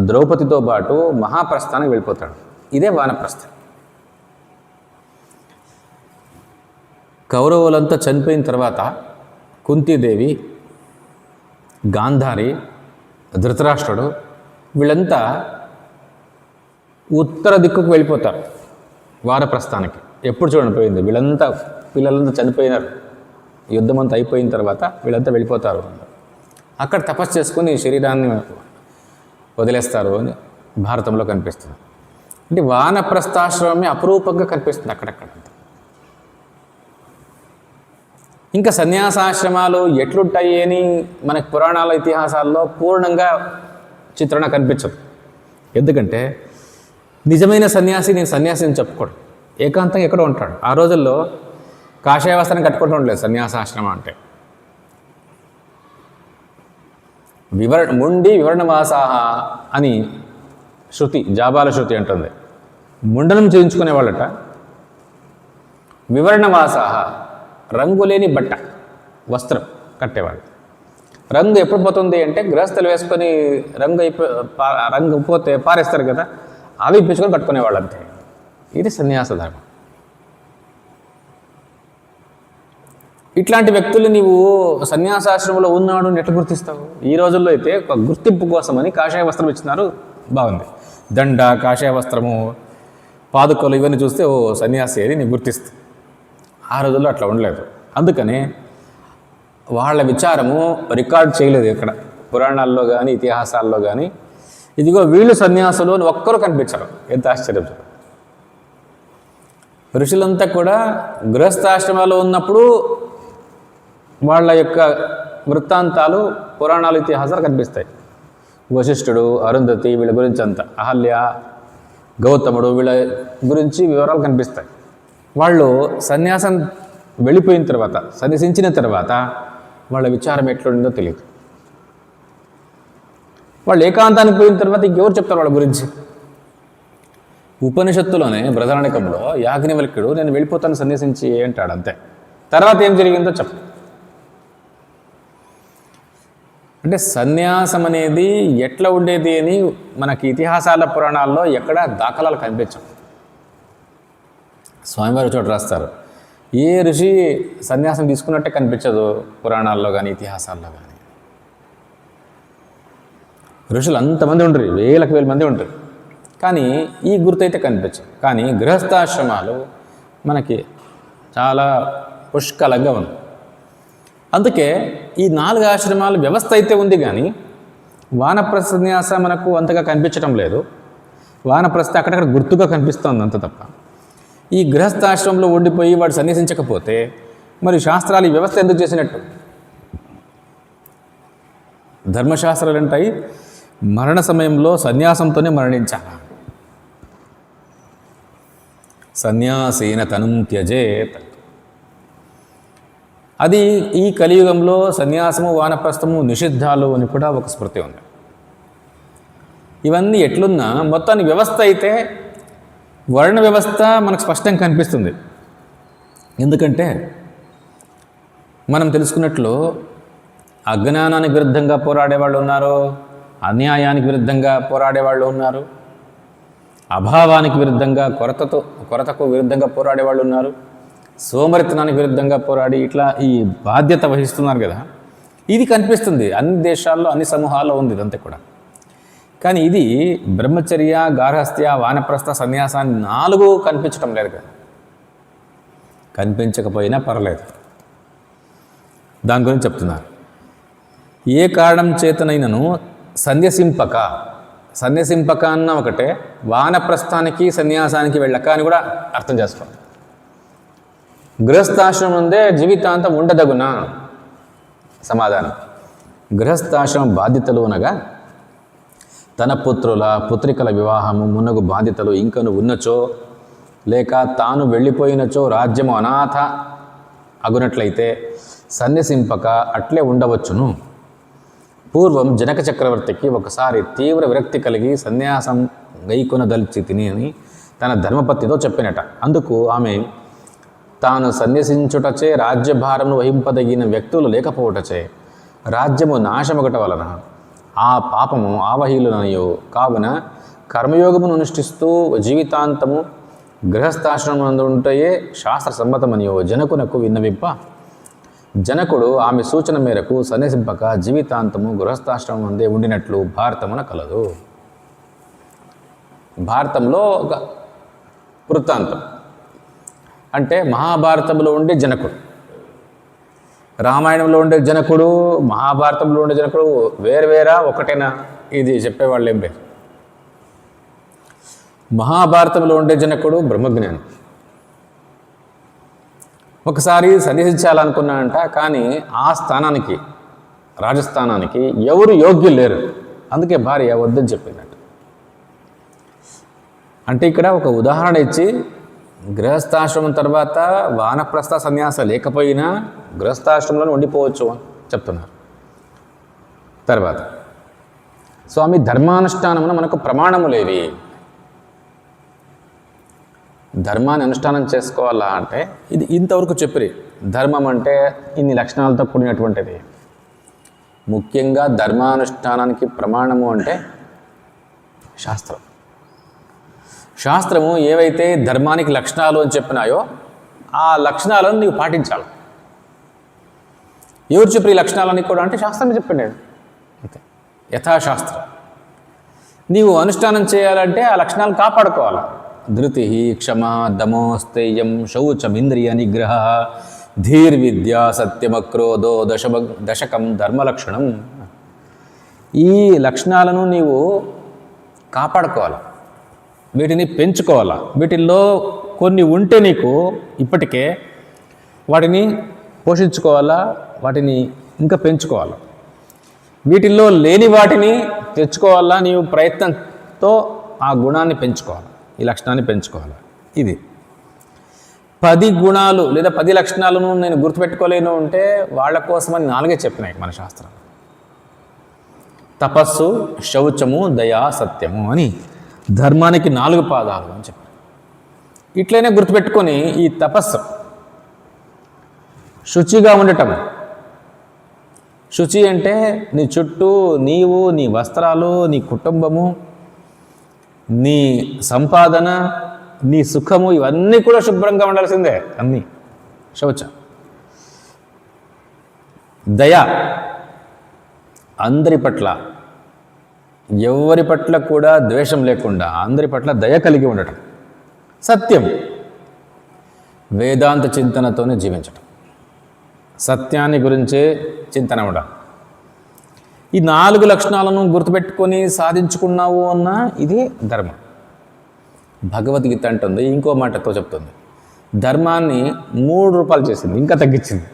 [SPEAKER 1] ద్రౌపదితో పాటు మహాప్రస్థానికి వెళ్ళిపోతాడు. ఇదే వానప్రస్థం. కౌరవులంతా చనిపోయిన తర్వాత కుంతీదేవి, గాంధారి, ధృతరాష్ట్రుడు వీళ్ళంతా ఉత్తర దిక్కుకు వెళ్ళిపోతారు వానప్రస్థానికి. ఎప్పుడు చూడండి పోయింది, వీళ్ళంతా పిల్లలంతా చనిపోయినారు, యుద్ధం అంతా అయిపోయిన తర్వాత వీళ్ళంతా వెళ్ళిపోతారు. అక్కడ తపస్సు చేసుకుని శరీరాన్ని వదిలేస్తారు అని భారతంలో కనిపిస్తుంది. అంటే వానప్రస్థాశ్రమమే అపురూపంగా కనిపిస్తుంది అక్కడక్కడ. ఇంకా సన్యాసాశ్రమాలు ఎట్లుంటాయి అని మనకు పురాణాల ఇతిహాసాల్లో పూర్ణంగా చిత్రణ కనిపించదు. ఎందుకంటే నిజమైన సన్యాసి నేను సన్యాసి అని చెప్పుకోడు, ఏకాంతంగా ఎక్కడో ఉంటాడు. ఆ రోజుల్లో కాషాయ వస్త్రాన్ని కట్టుకుంటూ ఉండలేదు సన్యాసాశ్రమం అంటే. ముండి వివరణవాసాహ అని శృతి, జాబాల శృతి అంటుంది. ముండనం చేయించుకునేవాళ్ళట. వివరణవాసాహ రంగులేని బట్ట, వస్త్రం కట్టేవాళ్ళు. రంగు ఎప్పుడు పోతుంది అంటే గృహస్థులు వేసుకొని రంగు పోతే పారేస్తారు కదా, అవి ఇప్పించుకొని కట్టుకునేవాళ్ళు అంతే. ఇది సన్యాస ధర్మం. ఇట్లాంటి వ్యక్తులు నీవు సన్యాసాశ్రమంలో ఉన్నాడు ఎట్లా గుర్తిస్తావు? ఈ రోజుల్లో అయితే ఒక గుర్తింపు కోసమని కాషాయ వస్త్రం ఇచ్చినారు, బాగుంది. దండ, కాషాయ వస్త్రము, పాదుకలు ఇవన్నీ చూస్తే ఓ సన్యాసి అని నీకు గుర్తిస్తుంది. ఆ రోజుల్లో అట్లా ఉండలేదు. అందుకని వాళ్ళ విచారము రికార్డ్ చేయలేదు ఎక్కడ, పురాణాల్లో కానీ ఇతిహాసాల్లో కానీ. ఇదిగో వీళ్ళు సన్యాసులు అని ఒక్కరు కనిపించరు. ఎంత ఆశ్చర్యం! ఋషులంతా కూడా గృహస్థాశ్రమాల్లో ఉన్నప్పుడు వాళ్ళ యొక్క వృత్తాంతాలు, పురాణాలు, ఇతిహాసాలు కనిపిస్తాయి. వశిష్ఠుడు, అరుంధతి, వీళ్ళ గురించి అంతా, అహల్య, గౌతముడు, వీళ్ళ గురించి వివరాలు కనిపిస్తాయి. వాళ్ళు సన్యాసం వెళ్ళిపోయిన తర్వాత, సన్యసించిన తర్వాత వాళ్ళ విచారం ఎట్లుండిందో తెలియదు. వాళ్ళు ఏకాంతానికి పోయిన తర్వాత ఇంకెవరు చెప్తారు వాళ్ళ గురించి? ఉపనిషత్తులోనే బృహదారణ్యకంలో యాజ్ఞవల్క్యుడు నేను వెళ్ళిపోతాను సన్యసించి అంటాడు, అంతే. తర్వాత ఏం జరిగిందో చెప్పు. అంటే సన్యాసం అనేది ఎట్లా ఉండేది అని మనకి ఇతిహాసాల, పురాణాల్లో ఎక్కడ దాఖలాలు కనిపించవు. స్వామివారి చోట రాస్తారు, ఏ ఋషి సన్యాసం తీసుకున్నట్టే కనిపించదు పురాణాల్లో కానీ ఇతిహాసాల్లో కానీ. ఋషులు అంతమంది ఉండరు, వేల మంది ఉంటారు, కానీ ఈ గుర్తయితే కనిపించదు. కానీ గృహస్థాశ్రమాలు మనకి చాలా పుష్కలంగా ఉంది. అందుకే ఈ 4 ఆశ్రమాల వ్యవస్థ అయితే ఉంది, కానీ వానప్రస్థ సన్యాస మనకు అంతగా కనిపించడం లేదు. వానప్రస్థ అక్కడక్కడ గుర్తుగా కనిపిస్తుంది అంత తప్ప. ఈ గృహస్థాశ్రమంలో ఉండిపోయి వాడు సన్యసించకపోతే మరి శాస్త్రాలు ఈ వ్యవస్థ ఎందుకు చేసినట్టు? ధర్మశాస్త్రాలు అంటాయి మరణ సమయంలో సన్యాసంతోనే మరణించాలి. సన్యాసేన తనుం త్యజేత్. అది ఈ కలియుగంలో సన్యాసము, వానప్రస్థము నిషిద్ధాలు అని కూడా ఒక స్మృతి ఉంది. ఇవన్నీ ఎట్లున్నా మొత్తాన్ని వ్యవస్థ అయితే వర్ణ వ్యవస్థ మనకు స్పష్టంగా కనిపిస్తుంది. ఎందుకంటే మనం తెలుసుకున్నట్లు అజ్ఞానానికి విరుద్ధంగా పోరాడేవాళ్ళు ఉన్నారు, అన్యాయానికి విరుద్ధంగా పోరాడేవాళ్ళు ఉన్నారు, అభావానికి విరుద్ధంగా, కొరతకు విరుద్ధంగా పోరాడేవాళ్ళు ఉన్నారు, సోమరితనానికి విరుద్ధంగా పోరాడి ఇట్లా ఈ బాధ్యత వహిస్తున్నారు కదా. ఇది కనిపిస్తుంది అన్ని దేశాల్లో, అన్ని సమూహాల్లో ఉంది ఇదంతా కూడా. కానీ ఇది బ్రహ్మచర్య, గార్హస్థ్య, వానప్రస్థ, సన్యాసాన్ని 4 కనిపించడం లేదు కదా. కనిపించకపోయినా పర్లేదు, దాని గురించి చెప్తున్నారు. ఏ కారణం చేతనైనను సన్యసింపక అన్న ఒకటే, వానప్రస్థానికి సన్యాసానికి వెళ్ళక అని కూడా అర్థం చేసుకోవాలి. గృహస్థాశ్రమం ఉందే జీవితాంతం ఉండదగునా? సమాధానం, గృహస్థాశ్రమం బాధ్యతలు అనగా తన పుత్రుల, పుత్రికల వివాహము మున్నగు బాధ్యతలు ఇంకను ఉన్నచో, లేక తాను వెళ్ళిపోయినచో రాజ్యము అనాథ అగునట్లయితే సన్యసింపక అట్లే ఉండవచ్చును. పూర్వం జనక చక్రవర్తికి ఒకసారి తీవ్ర విరక్తి కలిగి సన్యాసం గైకొనదలిచి తిని అని తన ధర్మపత్నితో చెప్పినట. అందుకు ఆమె తాను సన్యసించుటచే రాజ్యభారమును వహింపదగిన వ్యక్తులు లేకపోవటచే రాజ్యము నాశమొకట వలన ఆ పాపము ఆవహీలునయో కావున కర్మయోగమును అనుష్ఠిస్తూ జీవితాంతము గృహస్థాశ్రమమునందుంటయే శాస్త్ర సమ్మతమనియో జనకునకు విన్నవింప, జనకుడు ఆమె సూచన మేరకు సన్యసింపక జీవితాంతము గృహస్థాశ్రమం అందే ఉండినట్లు భారతమున కలదు. భారతంలో ఒక వృత్తాంతం అంటే మహాభారతంలో ఉండే జనకుడు, రామాయణంలో ఉండే జనకుడు, మహాభారతంలో ఉండే జనకుడు వేరువేరా ఒకటేనా? ఇది చెప్పేవాళ్ళు ఏం లేదు. మహాభారతంలో ఉండే జనకుడు బ్రహ్మజ్ఞాని. ఒకసారి సన్యసించాలనుకున్నాడంట, కానీ ఆ స్థానానికి, రాజస్థానానికి ఎవరు యోగ్యులు లేరు. అందుకే భార్య వద్దని చెప్పిందట. అంటే ఇక్కడ ఒక ఉదాహరణ ఇచ్చి గృహస్థాశ్రమం తర్వాత వానప్రస్థ సన్యాస లేకపోయినా గృహస్థాశ్రమంలో ఉండిపోవచ్చు అని చెప్తున్నారు. తర్వాత స్వామి ధర్మానుష్ఠానమున మనకు ప్రమాణములేవి. ధర్మాన్ని అనుష్ఠానం చేసుకోవాలా అంటే ఇది ఇంతవరకు చెప్పిరి. ధర్మం అంటే ఇన్ని లక్షణాలతో కూడినటువంటిది. ముఖ్యంగా ధర్మానుష్ఠానానికి ప్రమాణము అంటే శాస్త్రం. శాస్త్రము ఏవైతే ధర్మానికి లక్షణాలు అని చెప్పినాయో ఆ లక్షణాలను నీవు పాటించాలి. ఎవరు చెప్పి ఈ లక్షణాలని కూడా అంటే శాస్త్రం చెప్పిండే అంతే. యథాశాస్త్రం నీవు అనుష్ఠానం చేయాలంటే ఆ లక్షణాలను కాపాడుకోవాలి. ధృతి, క్షమ, దమోస్తేయం, శౌచమింద్రియ నిగ్రహ, ధీర్విద్య, సత్యమక్రోధో, దశకం ధర్మలక్షణం. ఈ లక్షణాలను నీవు కాపాడుకోవాలి, వీటిని పెంచుకోవాలా. వీటిల్లో కొన్ని ఉంటే నీకు ఇప్పటికే వాటిని పోషించుకోవాలా, వాటిని ఇంకా పెంచుకోవాలా. వీటిల్లో లేని వాటిని తెచ్చుకోవాలా. నీవు ప్రయత్నంతో ఆ గుణాన్ని పెంచుకోవాలి, ఈ లక్షణాన్ని పెంచుకోవాలి. ఇది 10 గుణాలు లేదా 10 లక్షణాలను నేను గుర్తుపెట్టుకోలేను అంటే వాళ్ళ కోసమని 4 చెప్పినాయి మన శాస్త్రం. తపస్సు, శౌచము, దయా, సత్యము అని ధర్మానికి 4 పాదాలు అని చెప్పారు. ఇట్లనే గుర్తుపెట్టుకొని ఈ తపస్సు, శుచిగా ఉండటం. శుచి అంటే నీ చుట్టూ నీవు, నీ వస్త్రాలు, నీ కుటుంబము, నీ సంపాదన, నీ సుఖము ఇవన్నీ కూడా శుభ్రంగా ఉండాల్సిందే. అన్నీ శౌచ. దయ, అందరి పట్ల, ఎవరి పట్ల కూడా ద్వేషం లేకుండా అందరి పట్ల దయ కలిగి ఉండటం. సత్యం, వేదాంత చింతనతోనే జీవించటం, సత్యాన్ని గురించే చింతన ఉండాలి. ఈ 4 లక్షణాలను గుర్తుపెట్టుకొని సాధించుకున్నావు అన్న ఇది ధర్మం. భగవద్గీత అంటుంది, ఇంకో మాటతో చెప్తుంది, ధర్మాన్ని 3 రూపాలు చేసింది, ఇంకా తగ్గించింది.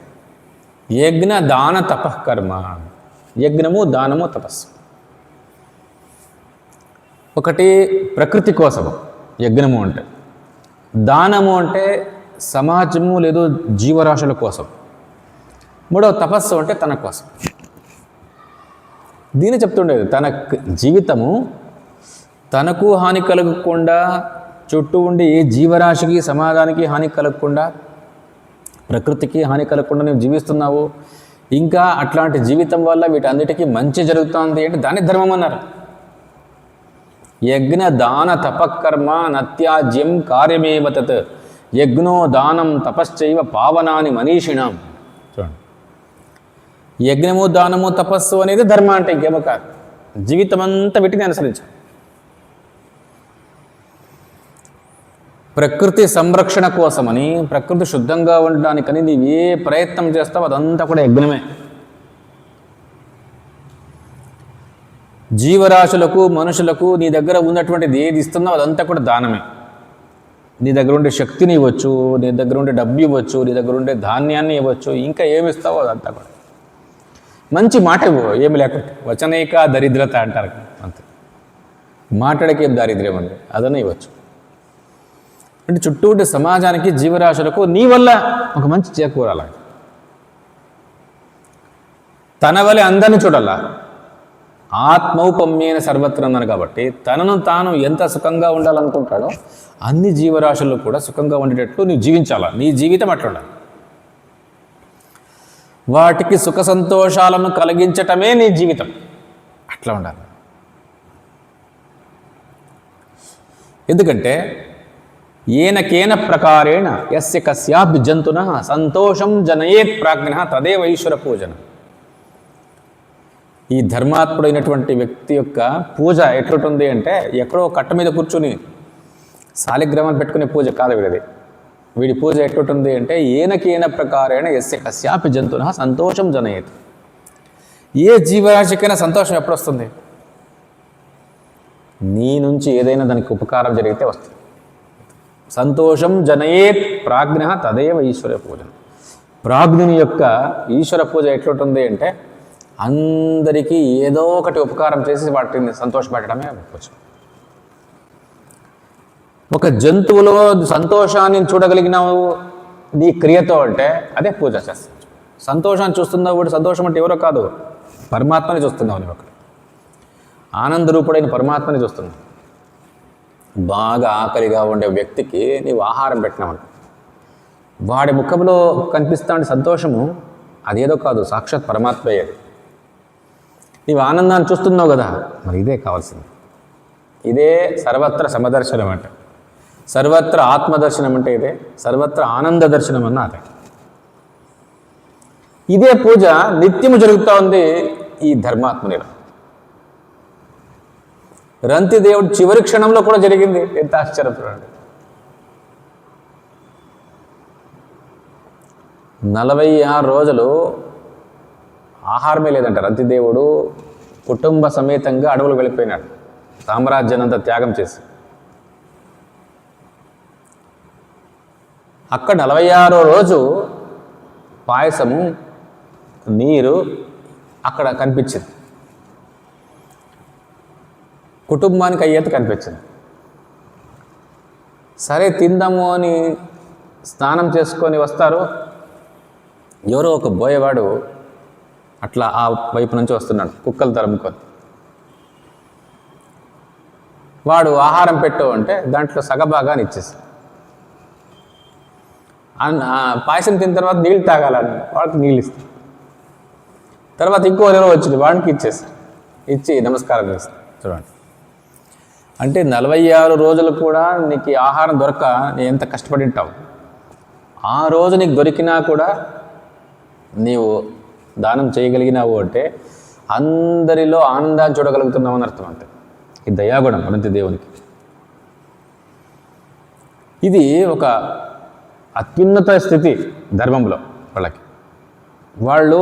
[SPEAKER 1] యజ్ఞ, దాన, తపఃకర్మ. యజ్ఞము, దానము, తపస్సు. ఒకటి ప్రకృతి కోసము యజ్ఞము అంటే, దానము అంటే సమాజము లేదు జీవరాశుల కోసం, 3వ తపస్సు అంటే తన కోసం. దీని చెప్తుండేది తన జీవితము తనకు హాని కలగకుండా, చుట్టూ ఉండి ఏ జీవరాశికి సమాజానికి హాని కలగకుండా, ప్రకృతికి హాని కలగకుండా నువ్వు జీవిస్తున్నావు, ఇంకా అట్లాంటి జీవితం వల్ల వీటన్నిటికీ మంచి జరుగుతుంది అంటే దాన్ని ధర్మం అన్నారు. యజ్ఞ, దాన, తపఃకర్మ నత్యాజ్యం కార్యమేవ తత్ యజ్ఞో దానం తపశ్చైవ పావనాని మనీషిణాం. చూడండి, యజ్ఞము, దానము, తపస్సు అనేది ధర్మ అంటే ఇంకేమో కాదు. జీవితం అంతా వీటిని అనుసరించాలి. ప్రకృతి సంరక్షణ కోసమని, ప్రకృతి శుద్ధంగా ఉండడానికని నీవు ఏ ప్రయత్నం చేస్తావు అదంతా కూడా యజ్ఞమే. జీవరాశులకు, మనుషులకు నీ దగ్గర ఉన్నటువంటిది ఏది ఇస్తున్నావు అదంతా కూడా దానమే. నీ దగ్గర ఉండే శక్తిని ఇవ్వచ్చు, నీ దగ్గర ఉండే డబ్బు ఇవ్వచ్చు, నీ దగ్గర ఉండే ధాన్యాన్ని ఇవ్వచ్చు, ఇంకా ఏమి ఇస్తావో అదంతా కూడా. మంచి మాట ఇవ్వు, ఏమి లేకపోతే. వచనైక దరిద్రత అంటారు అంతే. మాట్లాడకి ఏం దారిద్ర్యం ఉంది, అదనే ఇవ్వచ్చు. అంటే చుట్టూ ఉండే సమాజానికి, జీవరాశులకు నీ వల్ల ఒక మంచి చేకూరాలి. తన వల్ల అందరిని చూడాలా. ఆత్మౌపమ్యేన సర్వత్ర అన్నారు కాబట్టి తనను తాను ఎంత సుఖంగా ఉండాలనుకుంటాడో అన్ని జీవరాశులు కూడా సుఖంగా ఉండేటట్లు నీవు జీవించాలా. నీ జీవితం అట్లా ఉండాలి. వాటికి సుఖ సంతోషాలను కలిగించటమే నీ జీవితం. అట్లా ఉండాలి. ఎందుకంటే ఏనకేన ప్రకారేణ యస్య కస్యాపి జంతునః సంతోషం జనయేత్ ప్రాజ్ఞః తదేవ ఈశ్వర పూజన. ఈ ధర్మాత్ముడైనటువంటి వ్యక్తి యొక్క పూజ ఎట్లుంటుంది అంటే, ఎక్కడో కట్ట మీద కూర్చుని శాలిగ్రామాలు పెట్టుకునే పూజ కాదు వీడిది. వీడి పూజ ఎట్లుంటుంది అంటే, ఏనకేన ప్రకారేణ యస్య కస్యాపి జంతునః సంతోషం జనయేత్. ఏ జీవరాశికైనా సంతోషం ఎప్పుడు వస్తుంది? నీ నుంచి ఏదైనా దానికి ఉపకారం జరిగితే వస్తుంది. సంతోషం జనయేత్ ప్రాజ్ఞః తదేవ ఈశ్వర పూజన. ప్రాజ్ఞుని యొక్క ఈశ్వర పూజ ఎట్లుంటుంది అంటే, అందరికీ ఏదో ఒకటి ఉపకారం చేసి వాటిని సంతోషపెట్టడమే పూజ. ఒక జంతువులో సంతోషాన్ని చూడగలిగినావు నీ క్రియతో అంటే అదే పూజ చేస్తావు. సంతోషాన్ని చూస్తున్నావు కూడా, సంతోషం అంటే ఎవరో కాదు, పరమాత్మని చూస్తున్నావు నువ్వు. అక్కడ ఆనందరూపుడైన పరమాత్మని చూస్తున్నావు. బాగా ఆకలిగా ఉండే వ్యక్తికి నీవు ఆహారం పెట్టినావంట, వాడి ముఖంలో కనిపిస్తాండే సంతోషము అదేదో కాదు, సాక్షాత్ పరమాత్మ అయ్యేది. నీవు ఆనందాన్ని చూస్తున్నావు కదా, మరి ఇదే కావాల్సింది. ఇదే సర్వత్ర సమదర్శనం అంటే, సర్వత్ర ఆత్మదర్శనం అంటే ఇదే, సర్వత్ర ఆనంద దర్శనం అన్న అదే. ఇదే పూజ నిత్యము జరుగుతూ ఉంది ఈ ధర్మాత్మనిలో. రంతి దేవుడు చివరి క్షణంలో కూడా జరిగింది. ఎంత ఆశ్చర్యం చూడండి. 46 రోజులు ఆహారమే లేదంట. రంతిదేవుడు కుటుంబ సమేతంగా అడవులు వెళ్ళిపోయినాడు, సామ్రాజ్యానంతా త్యాగం చేసి. అక్కడ 46వ రోజు పాయసము, నీరు అక్కడ కనిపించింది, కుటుంబానికి అయ్యేది కనిపించింది. సరే తిందాము అని స్నానం చేసుకొని వస్తారు. ఎవరో ఒక బోయేవాడు అట్లా ఆ వైపు నుంచి వస్తున్నాడు, కుక్కలు తరుముకొని. వాడు ఆహారం పెట్టు అంటే దాంట్లో సగభాగాన్ని ఇచ్చేసి, పాయసం తిన్న తర్వాత నీళ్ళు తాగాలని వాడికి నీళ్ళు ఇస్తాడు. తర్వాత ఇంకో ఎవరో వచ్చింది, వాడికి ఇచ్చి నమస్కారం చేస్తాడు. చూడండి, అంటే 46 రోజులు కూడా నీకు ఆహారం దొరక నీ ఎంత కష్టపడి ఉంటావు. ఆ రోజు నీకు దొరికినా కూడా నీవు దానం చేయగలిగినావు అంటే అందరిలో ఆనందాన్ని చూడగలుగుతున్నావు అని అర్థం. అంతే, ఈ దయాగుణం అనంత దేవునికి. ఇది ఒక అత్యున్నత స్థితి ధర్మంలో. వాళ్ళకి వాళ్ళు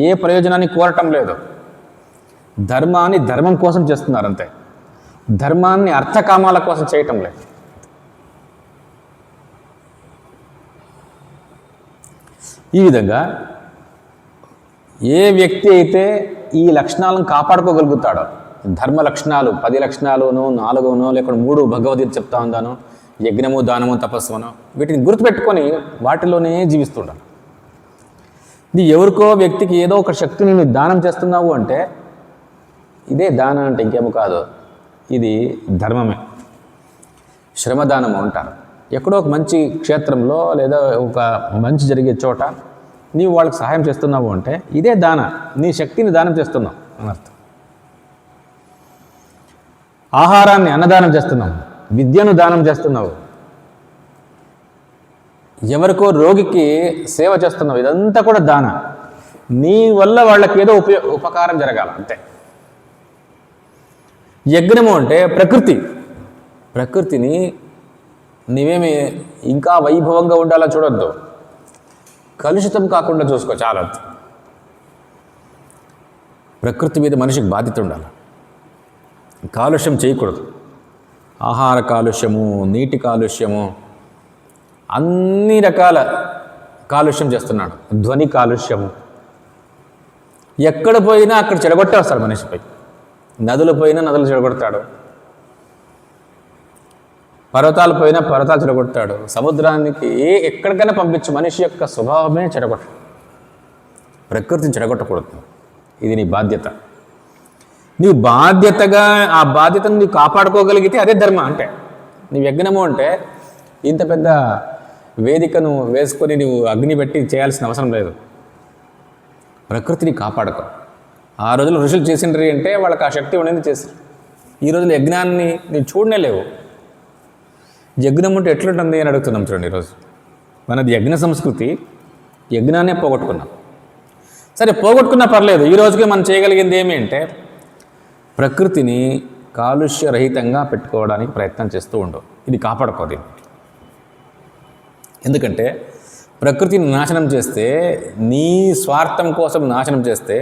[SPEAKER 1] ఏ ప్రయోజనాన్ని కోరటం లేదు, ధర్మాన్ని ధర్మం కోసం చేస్తున్నారు అంతే, ధర్మాన్ని అర్థకామాల కోసం చేయటం లేదు. ఈ విధంగా ఏ వ్యక్తి అయితే ఈ లక్షణాలను కాపాడుకోగలుగుతాడో, ధర్మ లక్షణాలు 10 లక్షణాలునో 4నో లేకపోతే 3 భగవద్గీత చెప్తా ఉందానో, యజ్ఞము దానము తపస్సునో, వీటిని గుర్తుపెట్టుకొని వాటిలోనే జీవిస్తుండాలి. ఇది ఎవరికో వ్యక్తికి ఏదో ఒక శక్తిని నువ్వు దానం చేస్తున్నావు అంటే ఇదే దానం అంటే ఇంకేమో కాదు, ఇది ధర్మమే. శ్రమదానము అంటారు. ఎక్కడో ఒక మంచి క్షేత్రంలో లేదా ఒక మంచి జరిగే చోట నీవు వాళ్ళకి సహాయం చేస్తున్నావు అంటే ఇదే దాన, నీ శక్తిని దానం చేస్తున్నావు అని అర్థం. ఆహారాన్ని అన్నదానం చేస్తున్నావు, విద్యను దానం చేస్తున్నావు, ఎవరికో రోగికి సేవ చేస్తున్నావు, ఇదంతా కూడా దాన. నీ వల్ల వాళ్ళకి ఏదో ఉపకారం జరగాల అంతే. యజ్ఞము అంటే ప్రకృతిని నీవేమి ఇంకా వైభవంగా ఉండాలా చూడొద్దు, కలుషితం కాకుండా చూసుకో చాలా. ప్రకృతి మీద మనిషికి బాధ్యత ఉండాలి, కాలుష్యం చేయకూడదు. ఆహార కాలుష్యము, నీటి కాలుష్యము, అన్ని రకాల కాలుష్యం చేస్తున్నాడు. ధ్వని కాలుష్యము, ఎక్కడ పోయినా అక్కడ చెడగొట్టేస్తాడు మనిషిపై. నదులు పోయినా నదులు చెడగొడతాడు, పర్వతాలు పోయినా పర్వతాలు చెడగొడతాడు, సముద్రానికి ఎక్కడికైనా పంపించు. మనిషి యొక్క స్వభావమే చెడగొట్ట, ప్రకృతిని చెడగొట్టకూడదు. ఇది నీ బాధ్యత. నీవు బాధ్యతగా ఆ బాధ్యతను నీవు కాపాడుకోగలిగితే అదే ధర్మ. అంటే నీ యజ్ఞము అంటే ఇంత పెద్ద వేదికను వేసుకొని నువ్వు అగ్ని పెట్టి చేయాల్సిన అవసరం లేదు. ప్రకృతిని కాపాడుకో. ఆ రోజులు ఋషులు చేసిండ్రి అంటే వాళ్ళకి ఆ శక్తి ఉండేది చేశారు. ఈ రోజులు యజ్ఞాన్ని నీవు చూడనే లేవు. యజ్ఞం ఉంటే ఎట్లుంటుంది అని అడుగుతున్నాం చూడండి. ఈరోజు మనది యజ్ఞ సంస్కృతి, యజ్ఞాన్నే పోగొట్టుకున్నాం. సరే పోగొట్టుకున్నా పర్లేదు, ఈ రోజుకి మనం చేయగలిగింది ఏమి అంటే ప్రకృతిని కాలుష్యరహితంగా పెట్టుకోవడానికి ప్రయత్నం చేస్తూ ఉండవు. ఇది కాపాడుకోదు. ఎందుకంటే ప్రకృతిని నాశనం చేస్తే, నీ స్వార్థం కోసం నాశనం చేస్తే,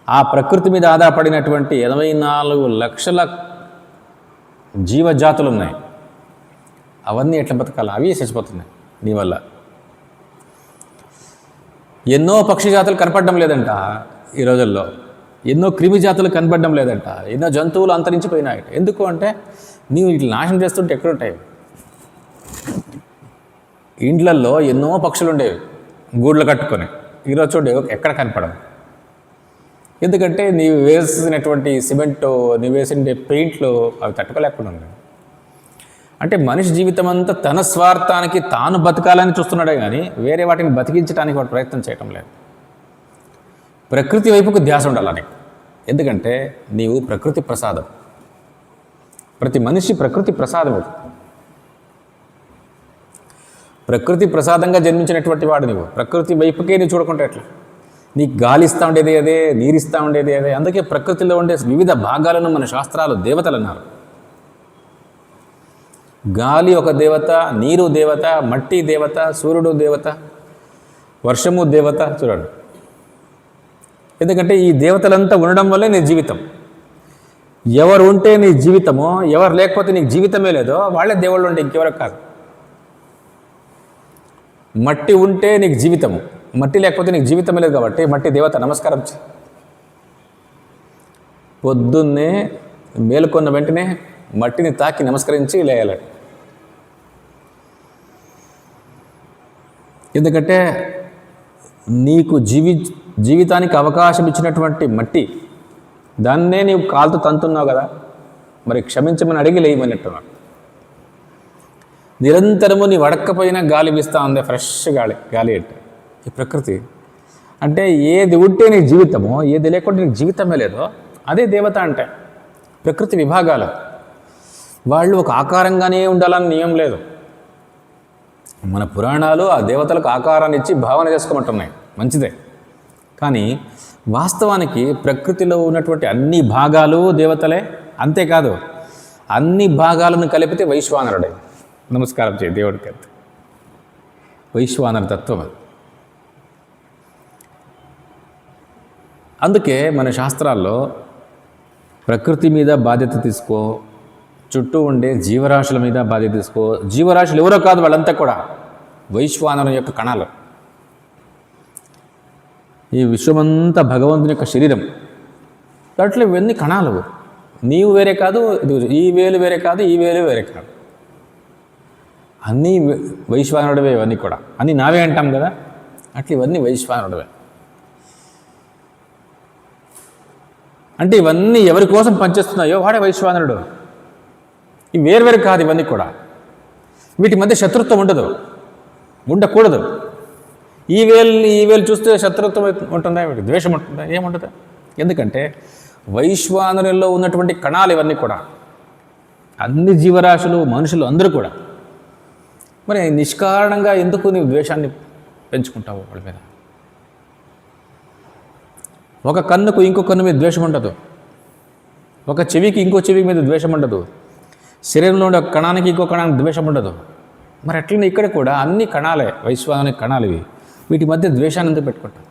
[SPEAKER 1] ఆ ప్రకృతి మీద ఆధారపడినటువంటి 84 లక్షల జీవజాతులు ఉన్నాయి. అవన్నీ ఎట్లా బతకాలి? అవి చచ్చిపోతున్నాయి నీ వల్ల. ఎన్నో పక్షి జాతులు కనపడడం లేదంట ఈ రోజుల్లో, ఎన్నో క్రిమి జాతులు కనపడడం లేదంట, ఎన్నో జంతువులు అంతరించిపోయినాయి. ఎందుకు అంటే నీవు ఇట్లా నాశనం చేస్తుంటే ఎక్కడుంటాయి? ఇండ్లల్లో ఎన్నో పక్షులు ఉండేవి గూళ్ళు కట్టుకొని, ఈరోజు చూడు ఎక్కడ కనపడవు. ఎందుకంటే నీవు వేసినటువంటి సిమెంటు, నీవు వేసిన పెయింట్లు అవి తట్టుకోలేకుండా ఉన్నాయి. అంటే మనిషి జీవితం అంతా తన స్వార్థానికి తాను బతకాలని చూస్తున్నాడే కానీ వేరే వాటిని బతికించడానికి వాడు ప్రయత్నం చేయటం లేదు. ప్రకృతి వైపుకు ధ్యాస ఉండాలని. ఎందుకంటే నీవు ప్రకృతి ప్రసాదం. ప్రతి మనిషి ప్రకృతి ప్రసాదం. ప్రకృతి ప్రసాదంగా జన్మించినటువంటి వాడు నీవు. ప్రకృతి వైపుకే నీవు చూడకుంటే ఎట్లా? నీకు గాలి ఇస్తూ ఉండేది అదే, నీరిస్తూ ఉండేది అదే. అందుకే ప్రకృతిలో ఉండే వివిధ భాగాలను మన శాస్త్రాలు దేవతలు అన్నారు. గాలి ఒక దేవత, నీరు దేవత, మట్టి దేవత, సూర్యుడు దేవత, వర్షము దేవత. చూడండి, ఎందుకంటే ఈ దేవతలంతా ఉండడం వల్లే నీ జీవితం. ఎవరు ఉంటే నీ జీవితమో, ఎవరు లేకపోతే నీకు జీవితమే లేదో వాళ్ళే దేవుళ్ళు ఉంటే ఇంకెవరికి కాదు. మట్టి ఉంటే నీకు జీవితము, మట్టి లేకపోతే నీకు జీవితమే లేదు. కాబట్టి మట్టి దేవత నమస్కారం చే. పొద్దున్నే మేలుకొన్న వెంటనే మట్టిని తాకి నమస్కరించి లేయాలి. ఎందుకంటే నీకు జీవితానికి అవకాశం ఇచ్చినటువంటి మట్టి, దాన్నే నీవు కాలుతో తంతున్నావు కదా, మరి క్షమించమని అడిగి లేయమన్నట్టున్నాడు. నిరంతరము నీవు అడక్కపోయినా గాలి వీస్తూ ఉంది, ఫ్రెష్ గాలి అంటే ఈ ప్రకృతి. అంటే ఏది ఉంటే నీ జీవితమో, ఏది లేకుండా నీకు జీవితమే లేదో అదే దేవత. అంటే ప్రకృతి విభాగాలు వాళ్ళు ఒక ఆకారంగానే ఉండాలని నియమం లేదు. మన పురాణాలు ఆ దేవతలకు ఆకారాన్ని ఇచ్చి భావన చేసుకోమంటున్నాయి, మంచిదే. కానీ వాస్తవానికి ప్రకృతిలో ఉన్నటువంటి అన్ని భాగాలు దేవతలే. అంతేకాదు, అన్ని భాగాలను కలిపితే వైశ్వానరుడే. నమస్కారం చేయి దేవుడికి. అంతే వైశ్వానర తత్వం అది. అందుకే మన శాస్త్రాల్లో ప్రకృతి మీద బాధ్యత తీసుకో, చుట్టూ ఉండే జీవరాశుల మీద బాధ్యత తీసుకో. జీవరాశులు ఎవరో కాదు, వాళ్ళంతా కూడా వైశ్వానరం యొక్క కణాలు. ఈ విశ్వమంతా భగవంతుని యొక్క శరీరం. దాంట్లో ఇవన్నీ కణాలు. నీవు వేరే కాదు, ఈ వేలు వేరే కాదు, ఈ వేలు వేరే కాదు. అన్నీ వైశ్వానరుడివే. ఇవన్నీ కూడా అన్నీ నావే అంటాం కదా, అట్లా ఇవన్నీ వైశ్వానరుడివే. అంటే ఇవన్నీ ఎవరి కోసం పనిచేస్తున్నాయో వాడే వైశ్వానరుడు. ఇవి వేరువేరు కాదు, ఇవన్నీ కూడా. వీటి మధ్య శత్రుత్వం ఉండదు, ఉండకూడదు. ఈ వేలు చూస్తే శత్రుత్వం ఉంటుందా, ద్వేషం ఉంటుందా? ఏముంటుందా? ఎందుకంటే వైశ్వానరుల్లో ఉన్నటువంటి కణాలు ఇవన్నీ కూడా. అన్ని జీవరాశులు, మనుషులు అందరూ కూడా. మరి నిష్కారణంగా ఎందుకు నీవు ద్వేషాన్ని పెంచుకుంటావు వాళ్ళ మీద? ఒక కన్నుకు ఇంకో కన్ను మీద ద్వేషం ఉండదు, ఒక చెవికి ఇంకో చెవి మీద ద్వేషం ఉండదు, శరీరంలో ఉండే ఒక కణానికి ఇంకో కణానికి ద్వేషం ఉండదు. మరి అట్లనే ఇక్కడ కూడా అన్ని కణాలే, వైశ్వాన కణాలు ఇవి. వీటి మధ్య ద్వేషాన్ని ఎందుకు పెట్టుకుంటాం?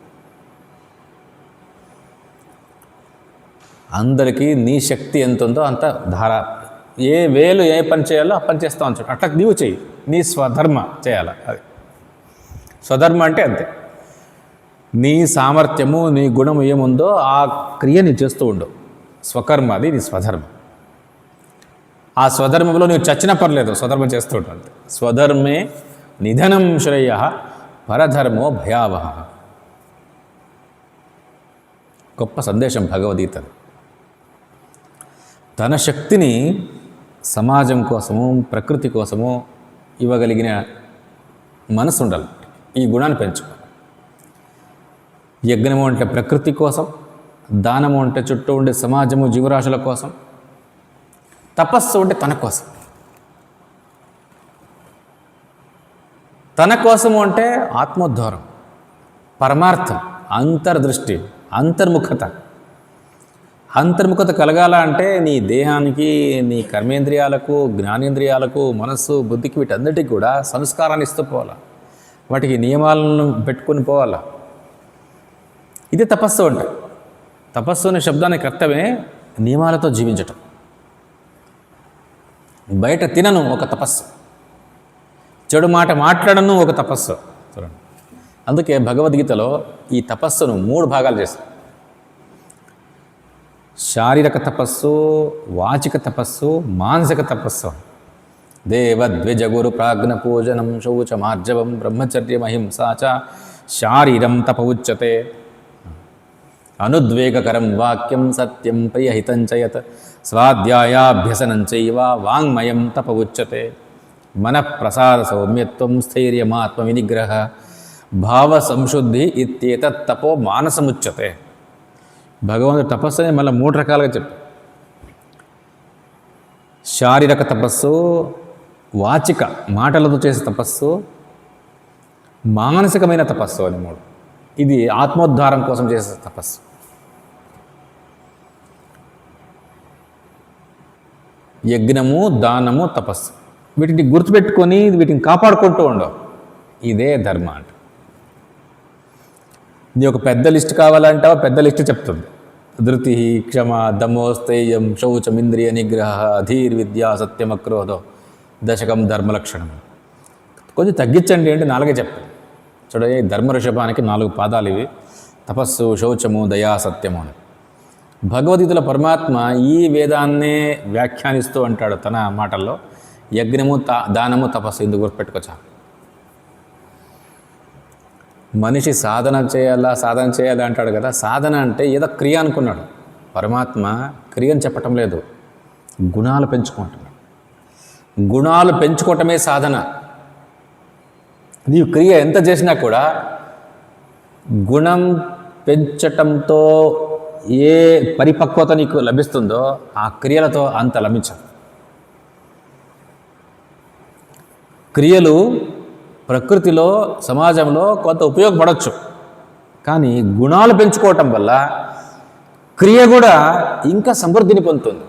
[SPEAKER 1] అందరికీ నీ శక్తి ఎంత ఉందో అంత ధార, ఏ వేలు ఏ పని చేయాలో ఆ పని చేస్తావు అని చెప్పి అట్లా నీవు చెయ్యి. నీ స్వధర్మ చేయాలి. అది స్వధర్మ అంటే అంతే. నీ సామర్థ్యము, నీ గుణము ఏముందో ఆ క్రియని చేస్తూ ఉండు. స్వకర్మ, అది నీ స్వధర్మం. ఆ స్వధర్మంలో నీవు చచ్చినా పర్లేదు, స్వధర్మం చేస్తూ ఉంటుంది. స్వధర్మే నిధనం శ్రేయ, పరధర్మో భయావహ. గొప్ప సందేశం భగవద్గీత. తన శక్తిని సమాజం కోసము, ప్రకృతి కోసము ఇవ్వగలిగిన మనసు ఉండాలి. ఈ గుణాన్ని పెంచుకో. యజ్ఞము అంటే ప్రకృతి కోసం, దానము అంటే చుట్టూ ఉండే సమాజము, జీవరాశుల కోసం, తపస్సు అంటే తన కోసం. తన కోసము అంటే ఆత్మోద్ధారం, పరమార్థం, అంతర్దృష్టి, అంతర్ముఖత. అంతర్ముఖత కలగాల అంటే నీ దేహానికి, నీ కర్మేంద్రియాలకు, జ్ఞానేంద్రియాలకు, మనస్సు, బుద్ధికి, వీటన్నిటికీ కూడా సంస్కారాన్ని ఇస్తూ పోవాలా, వాటికి నియమాలను పెట్టుకొని పోవాలా. ఇది తపస్సు అంటే. తపస్సు అనే శబ్దానికి అర్థమే నియమాలతో జీవించటం. బయట తినను ఒక తపస్సు, చెడు మాట మాట్లాడను ఒక తపస్సు. చూడండి, అందుకే భగవద్గీతలో ఈ తపస్సును 3 భాగాలు చేశారు. శారీరక తపస్సు, వాచిక తపస్సు, మానసిక తపస్సు. దేవద్విజగురు ప్రాజ్ఞ పూజనం శౌచమార్జవం బ్రహ్మచర్యమహింసా చ శారీరం తప ఉచ్యతే. అనుద్వేగకరం వాక్యం సత్యం ప్రియహితంచయత్ స్వాధ్యాయాభ్యసనం చైవ వాంగ్మయం తప ఉచ్యతే మనఃప్రసాద సౌమ్యత్వం స్థైర్యమాత్మ వినిగ్రహ భావ సంశుద్ధి ఇత్యేతత్ తపో మానసముచ్యతే. భగవంతుడు తపస్సు అని మళ్ళీ 3 రకాలుగా చెప్పారు. శారీరక తపస్సు, వాచిక మాటలతో చేసే తపస్సు, మానసికమైన తపస్సు అని 3. ఇది ఆత్మోద్ధారం కోసం చేసే తపస్సు. యజ్ఞము, దానము, తపస్సు, వీటిని గుర్తుపెట్టుకొని వీటిని కాపాడుకుంటూ ఉండవు. ఇదే ధర్మ అంటే. నీ ఒక పెద్ద లిస్ట్ కావాలంటావా, పెద్ద లిస్ట్ చెప్తుంది. ధృతి, క్షమ, దమోస్తేయం, శౌచం, ఇంద్రియ నిగ్రహ, ధీర్విద్య, సత్యమక్రోధో, దశకం ధర్మలక్షణం. కొంచెం తగ్గించండి అంటే 4 చెప్పాను. చూడండి, ధర్మ ఋషభానికి 4 పాదాలు ఇవి: తపస్సు, శౌచము, దయా, సత్యము అని. భగవద్గీతలో పరమాత్మ ఈ వేదాన్నే వ్యాఖ్యానిస్తూ అంటాడు తన మాటల్లో. యజ్ఞము, దానము, తపస్సు ఇందుకు గుర్తుపెట్టుకోవచ్చా. మనిషి సాధన చేయాలా అంటాడు కదా. సాధన అంటే ఏదో క్రియ అనుకున్నాడు. పరమాత్మ క్రియను చెప్పటం లేదు, గుణాలు పెంచుకుంటున్నాడు. గుణాలు పెంచుకోవటమే సాధన. నీవు క్రియ ఎంత చేసినా కూడా గుణం పెంచటంతో ఏ పరిపక్వత నీకు లభిస్తుందో ఆ క్రియలతో అంత లభించదు. క్రియలు ప్రకృతిలో, సమాజంలో కొంత ఉపయోగపడవచ్చు, కానీ గుణాలు పెంచుకోవటం వల్ల క్రియ కూడా ఇంకా సమృద్ధిని పొందుతుంది.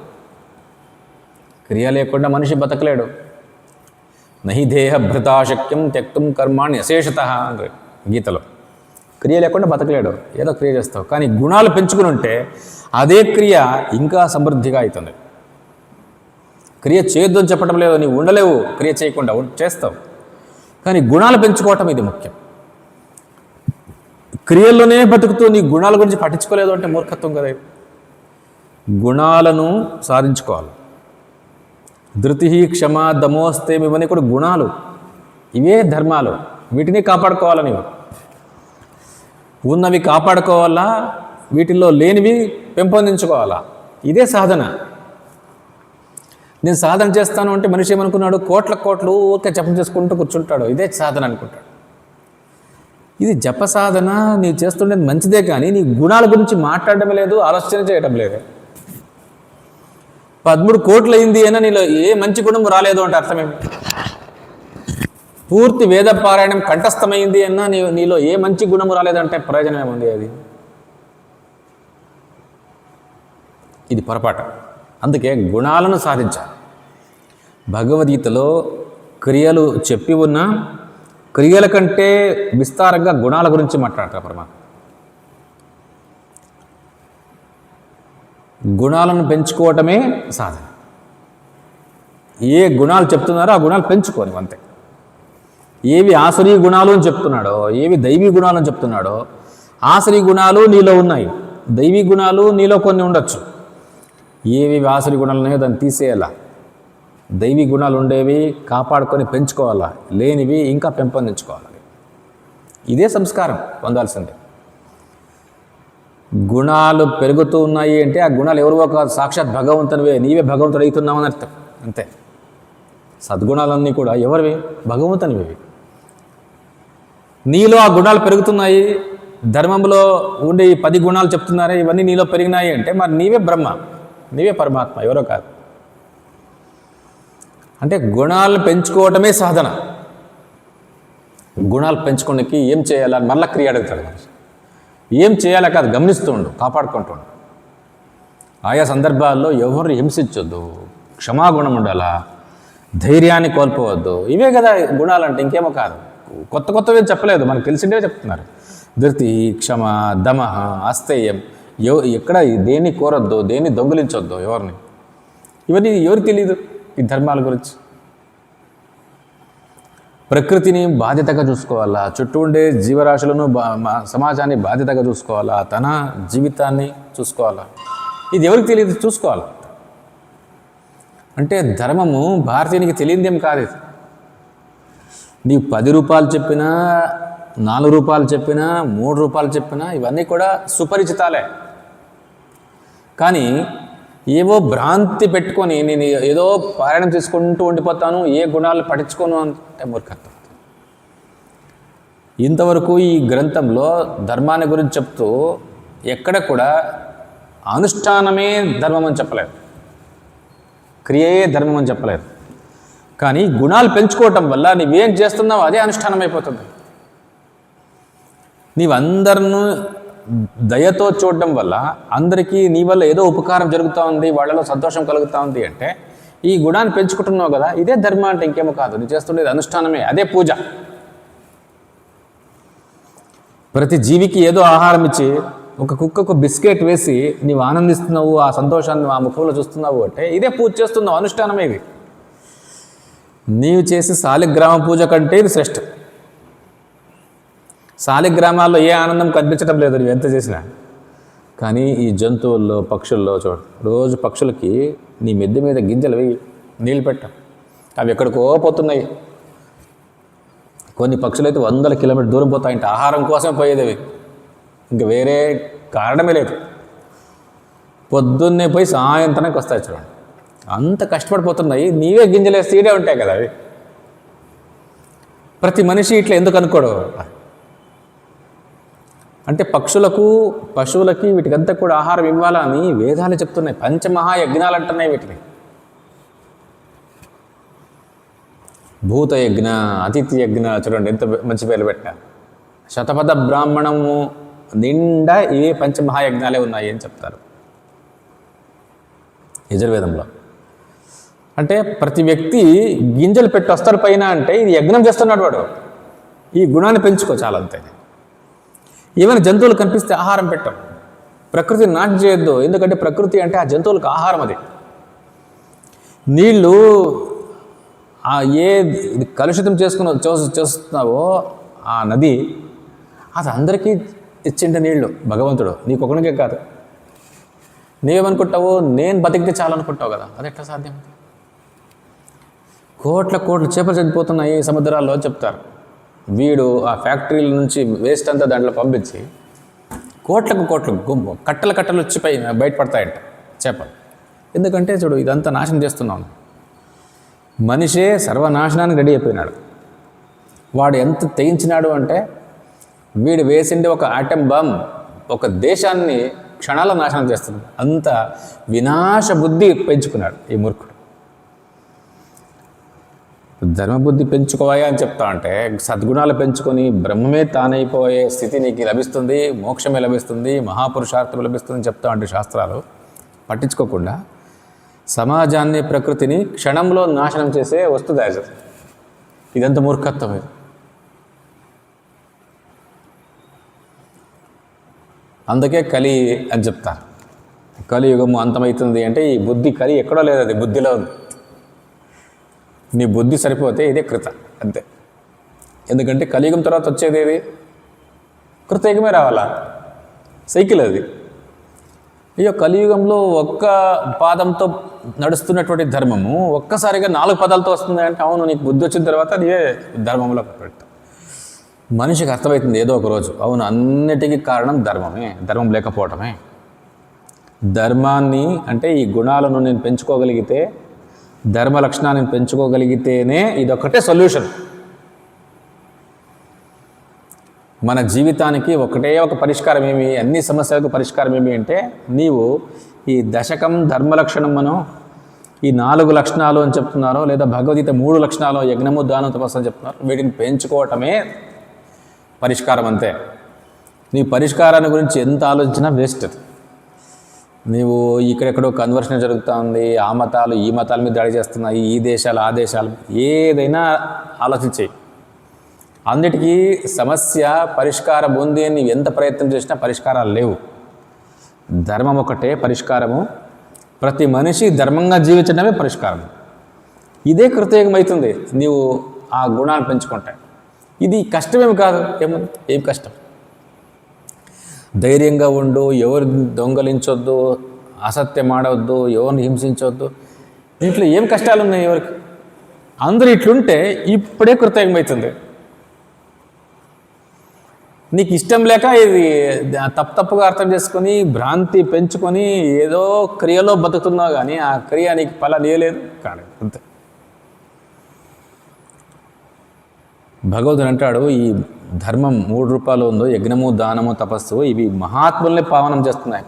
[SPEAKER 1] క్రియ లేకుండా మనిషి బతకలేడు. నహి దేహ భృతాశక్యం త్యక్తుం కర్మాణి అశేషత అంటే గీతలో. క్రియ లేకుండా బతకలేడు, ఏదో క్రియ చేస్తావు. కానీ గుణాలు పెంచుకుని ఉంటే అదే క్రియ ఇంకా సమృద్ధిగా అవుతుంది. క్రియ చేయొద్దు అని చెప్పడం లేదు, నీవు ఉండలేవు క్రియ చేయకుండా, చేస్తావు. కానీ గుణాలు పెంచుకోవటం ఇది ముఖ్యం. క్రియల్లోనే బతుకుతూ నీ గుణాల గురించి పట్టించుకోలేదు అంటే మూర్ఖత్వం కదా. గుణాలను సాధించుకోవాలి. ధృతి, క్షమ, దమోస్తేయం ఇవన్నీ కూడా గుణాలు. ఇవే ధర్మాలు. వీటిని కాపాడుకోవాలి. నీవు ఉన్నవి కాపాడుకోవాలా, వీటిల్లో లేనివి పెంపొందించుకోవాలా. ఇదే సాధన. నేను సాధన చేస్తాను అంటే మనిషి ఏమనుకున్నాడు, కోట్లు ఊరికే జపం చేసుకుంటూ కూర్చుంటాడు. ఇదే సాధన అనుకుంటాడు. ఇది జప సాధన నీవు చేస్తుండేది మంచిదే, కానీ నీ గుణాల గురించి మాట్లాడడం లేదు, ఆలోచన చేయడం లేదు. 13 కోట్లు అయింది అయినా నీలో ఏ మంచి గుణం రాలేదు అంటే అర్థమేమి? పూర్తి వేద పారాయణం కంఠస్థమైంది అన్నా నీలో ఏ మంచి గుణము రాలేదంటే ప్రయోజనం ఏముంది? అది ఇది పొరపాటు. అందుకే గుణాలను సాధించాలి. భగవద్గీతలో క్రియలు చెప్పి ఉన్న క్రియల కంటే విస్తారంగా గుణాల గురించి మాట్లాడతారు పరమాత్మ. గుణాలను పెంచుకోవటమే సాధన. ఏ గుణాలు చెప్తున్నారో ఆ గుణాలు పెంచుకోని అంతే. ఏవి ఆసురీ గుణాలు అని చెప్తున్నాడో, ఏవి దైవీ గుణాలు అని చెప్తున్నాడో, ఆసురీ గుణాలు నీలో ఉన్నాయి, దైవీ గుణాలు నీలో కొన్ని ఉండొచ్చు. ఏవి ఆసురీ గుణాలు ఉన్నాయో దాన్ని తీసేయాలా. దైవీ గుణాలు ఉండేవి కాపాడుకొని పెంచుకోవాలా, లేనివి ఇంకా పెంపొందించుకోవాలి. ఇదే సంస్కారం పొందాల్సిందే. గుణాలు పెరుగుతూ ఉన్నాయి అంటే ఆ గుణాలు ఎవరివో కాదు, సాక్షాత్ భగవంతునివే. నీవే భగవంతుడు అవుతున్నావు అని అర్థం అంతే. సద్గుణాలన్నీ కూడా ఎవరివి? భగవంతునివి. నీలో ఆ గుణాలు పెరుగుతున్నాయి. ధర్మంలో ఉండే ఈ 10 గుణాలు చెప్తున్నారే, ఇవన్నీ నీలో పెరిగినాయి అంటే మరి నీవే బ్రహ్మ, నీవే పరమాత్మ, ఎవరో కాదు. అంటే గుణాలను పెంచుకోవటమే సాధన. గుణాలు పెంచుకోవడానికి ఏం చేయాలని మళ్ళీ క్రియ అడుగుతాడు మనిషి. ఏం చేయాలా కాదు, గమనిస్తూ ఉండు, కాపాడుకుంటూ ఉండు. ఆయా సందర్భాల్లో ఎవరు హింసించొద్దు, క్షమాగుణం ఉండాలా, ధైర్యాన్ని కోల్పోవద్దు. ఇవే కదా గుణాలంటే, ఇంకేమో కాదు. కొత్తవి చెప్పలేదు, మనకు తెలిసిందే చెప్తున్నారు. ధృతి, క్షమ, దమ, అస్థేయం. ఎక్కడ దేన్ని కోరొద్దు, దేన్ని దొంగిలించొద్దు, ఎవరిని. ఇవన్నీ ఎవరికి తెలియదు ఈ ధర్మాల గురించి. ప్రకృతిని బాధ్యతగా చూసుకోవాలా, చుట్టూ ఉండే జీవరాశులను సమాజాన్ని బాధ్యతగా చూసుకోవాలా, తన జీవితాన్ని చూసుకోవాలా. ఇది ఎవరికి తెలియదు, చూసుకోవాలి. అంటే ధర్మము భారతీయునికి తెలియదేం కాదు. ఇది నీవు 10 రూపాయలు చెప్పినా 4 రూపాయలు చెప్పినా 3 రూపాయలు చెప్పినా ఇవన్నీ కూడా సుపరిచితాలే. కానీ ఏవో భ్రాంతి పెట్టుకొని నేను ఏదో పారాయణం చేసుకుంటూ ఉండిపోతాను, ఏ గుణాలు పఠించుకోను అంటే మూర్ఖత్వం. ఇంతవరకు ఈ గ్రంథంలో ధర్మాన్ని గురించి చెప్తూ ఎక్కడ కూడా అనుష్ఠానమే ధర్మం అని చెప్పలేదు, క్రియయే ధర్మం అని చెప్పలేదు. కానీ గుణాలు పెంచుకోవటం వల్ల నీవేం చేస్తున్నావు అదే అనుష్ఠానం అయిపోతుంది. నీవందరినూ దయతో చూడడం వల్ల అందరికీ నీ వల్ల ఏదో ఉపకారం జరుగుతూ ఉంది, వాళ్ళలో సంతోషం కలుగుతూ ఉంది అంటే ఈ గుణాన్ని పెంచుకుంటున్నావు కదా, ఇదే ధర్మం అంటే ఇంకేమో కాదు. నువ్వు చేస్తుండేది అనుష్ఠానమే, అదే పూజ. ప్రతి జీవికి ఏదో ఆహారం ఇచ్చి ఒక కుక్కకు బిస్కెట్ వేసి నీవు ఆనందిస్తున్నావు, ఆ సంతోషాన్ని ఆ ముఖంలో చూస్తున్నావు అంటే ఇదే పూజ చేస్తున్నావు, అనుష్ఠానమే ఇది. నీవు చేసే శాలిగ్రామ పూజ కంటే ఇది శ్రేష్టం. శాలిగ్రామాల్లో ఏ ఆనందం కనిపించడం లేదు నువ్వు ఎంత చేసినా. కానీ ఈ జంతువుల్లో పక్షుల్లో చూడు, రోజు పక్షులకి నీ మెద్ద మీద గింజలు వేయి, నీళ్ళు పెట్ట, అవి ఎక్కడికో పోతున్నాయి. కొన్ని పక్షులు అయితే 100 కిలోమీటర్ దూరం పోతాయంట, ఆహారం కోసం పోయేది అవి, ఇంకా వేరే కారణమే లేదు. పొద్దున్నే పోయి సాయంత్రానికి వస్తాయి చూడండి, అంత కష్టపడిపోతున్నాయి. నీవే గింజలేసి తీడే ఉంటాయి కదా అవి. ప్రతి మనిషి ఇట్లా ఎందుకు అనుకోడు అంటే పక్షులకు పశువులకి వీటికంతా కూడా ఆహారం ఇవ్వాలని వేదాలు చెప్తున్నాయి. పంచమహాయజ్ఞాలు అంటున్నాయి వీటిని. భూతయజ్ఞ, అతిథి యజ్ఞ, చూడండి ఎంత మంచి పేర్లు పెట్టినా. శతపథ బ్రాహ్మణము నిండా ఇవే పంచమహాయజ్ఞాలే ఉన్నాయి అని చెప్తారు యజుర్వేదంలో. అంటే ప్రతి వ్యక్తి గింజలు పెట్టి వస్తాడు పైన అంటే ఇది యజ్ఞం చేస్తున్నాడు వాడు. ఈ గుణాన్ని పెంచుకో చాలా, అంతే. ఏమైనా జంతువులు కనిపిస్తే ఆహారం పెట్టం, ప్రకృతిని నాశనం చేయొద్దు. ఎందుకంటే ప్రకృతి అంటే ఆ జంతువులకు ఆహారం. అది నీళ్ళు ఏ కలుషితం చేస్తున్నావో ఆ నది అది అందరికీ ఇచ్చిండే నీళ్ళు భగవంతుడు, నీకొకనికే కాదు. నీవేమనుకుంటావు, నేను బతికితే చాలనుకుంటావు కదా, అది ఎట్లా సాధ్యం? కోట్ల చేపలు చనిపోతున్నాయి సముద్రాల్లో చెప్తారు. వీడు ఆ ఫ్యాక్టరీల నుంచి వేస్ట్ అంతా దాంట్లో పంపించి కోట్లకు కట్టలు వచ్చి బయటపడతాయంట చేపలు. ఎందుకంటే చూడు, ఇదంతా నాశనం చేస్తున్నాను. మనిషే సర్వనాశనానికి రెడీ అయిపోయినాడు. వాడు ఎంత తెగించినాడు అంటే వీడు వేసిండే ఒక ఆటం బాంబ్ ఒక దేశాన్ని క్షణాల నాశనం చేస్తుంది. అంత వినాశ బుద్ధి పెంచుకున్నాడు ఈ మూర్ఖుడు. ధర్మబుద్ధి పెంచుకోవాయా అని చెప్తా అంటే సద్గుణాలు పెంచుకొని బ్రహ్మమే తానైపోయే స్థితి నీకు లభిస్తుంది, మోక్షమే లభిస్తుంది, మహాపురుషార్థం లభిస్తుంది చెప్తా అంటే శాస్త్రాలు పట్టించుకోకుండా సమాజాన్ని ప్రకృతిని క్షణంలో నాశనం చేసే వస్తుంది. ఇదంతా మూర్ఖత్వం. ఇది అందుకే కలి అని చెప్తారు. కలియుగము అంతమవుతుంది అంటే ఈ బుద్ధి కలి ఎక్కడో లేదు, అది బుద్ధిలో ఉంది. నీ బుద్ధి సరిపోతే ఇదే కృత, అంతే. ఎందుకంటే కలియుగం తర్వాత వచ్చేది ఏది? కృతయుగమే రావాలా, సైకిల్ అది. అయ్యో కలియుగంలో ఒక్క పాదంతో నడుస్తున్నటువంటి ధర్మము ఒక్కసారిగా 4 పదాలతో వస్తుంది అంటే అవును, నీకు బుద్ధి వచ్చిన తర్వాత నీవే ధర్మంలో పెట్టు. మనిషికి అర్థమవుతుంది ఏదో ఒక రోజు, అవును అన్నిటికీ కారణం ధర్మమే, ధర్మం లేకపోవటమే. ధర్మాన్ని అంటే ఈ గుణాలను నేను పెంచుకోగలిగితే, ధర్మ లక్షణాన్ని పెంచుకోగలిగితేనే ఇదొక్కటే సొల్యూషన్. మన జీవితానికి ఒకటే ఒక పరిష్కారం ఏమి, అన్ని సమస్యలకు పరిష్కారం ఏమి అంటే నీవు ఈ దశకం ధర్మలక్షణం మనం ఈ 4 లక్షణాలు అని చెప్తున్నారో, లేదా భగవద్గీత 3 లక్షణాలు యజ్ఞము దానం తపస్సు అని చెప్తున్నారు, వీటిని పెంచుకోవటమే పరిష్కారం, అంతే. నీ పరిష్కారాన్ని గురించి ఎంత ఆలోచించినా వేస్ట్. నీవు ఇక్కడెక్కడో కన్వర్షన్ జరుగుతూ ఉంది, ఆ మతాలు ఈ మతాల మీద దాడి చేస్తున్నాయి, ఈ దేశాలు ఆ దేశాలు, ఏదైనా ఆలోచించేయి. అన్నిటికీ సమస్య పరిష్కారం ఉంది అని నీవు ఎంత ప్రయత్నం చేసినా పరిష్కారాలు లేవు. ధర్మం ఒకటే పరిష్కారము. ప్రతి మనిషి ధర్మంగా జీవించడమే పరిష్కారం. ఇదే కృతయుగం అవుతుంది నీవు ఆ గుణాన్ని పెంచుకుంటాయి. ఇది కష్టమేమి కాదు, ఏం కష్టం. ధైర్యంగా ఉండు, ఎవరు దొంగలించొద్దు, అసత్యం ఆడవద్దు, ఎవరిని హింసించవద్దు. దీంట్లో ఏం కష్టాలు ఉన్నాయి ఎవరికి? అందరూ ఇట్లుంటే ఇప్పుడే కృతయుగం అవుతుంది. నీకు ఇష్టం లేక ఇది తప్పుగా అర్థం చేసుకొని భ్రాంతి పెంచుకొని ఏదో క్రియలో బతుకుతున్నావు, కానీ ఆ క్రియ నీకు ఫలం ఇవ్వలేదు కాలేదు, అంతే. భగవంతుడు అంటాడు, ఈ ధర్మం 3 రూపాయలు ఉందో, యజ్ఞము, దానము, తపస్సు, ఇవి మహాత్ముల్ని పావనం చేస్తున్నాయి.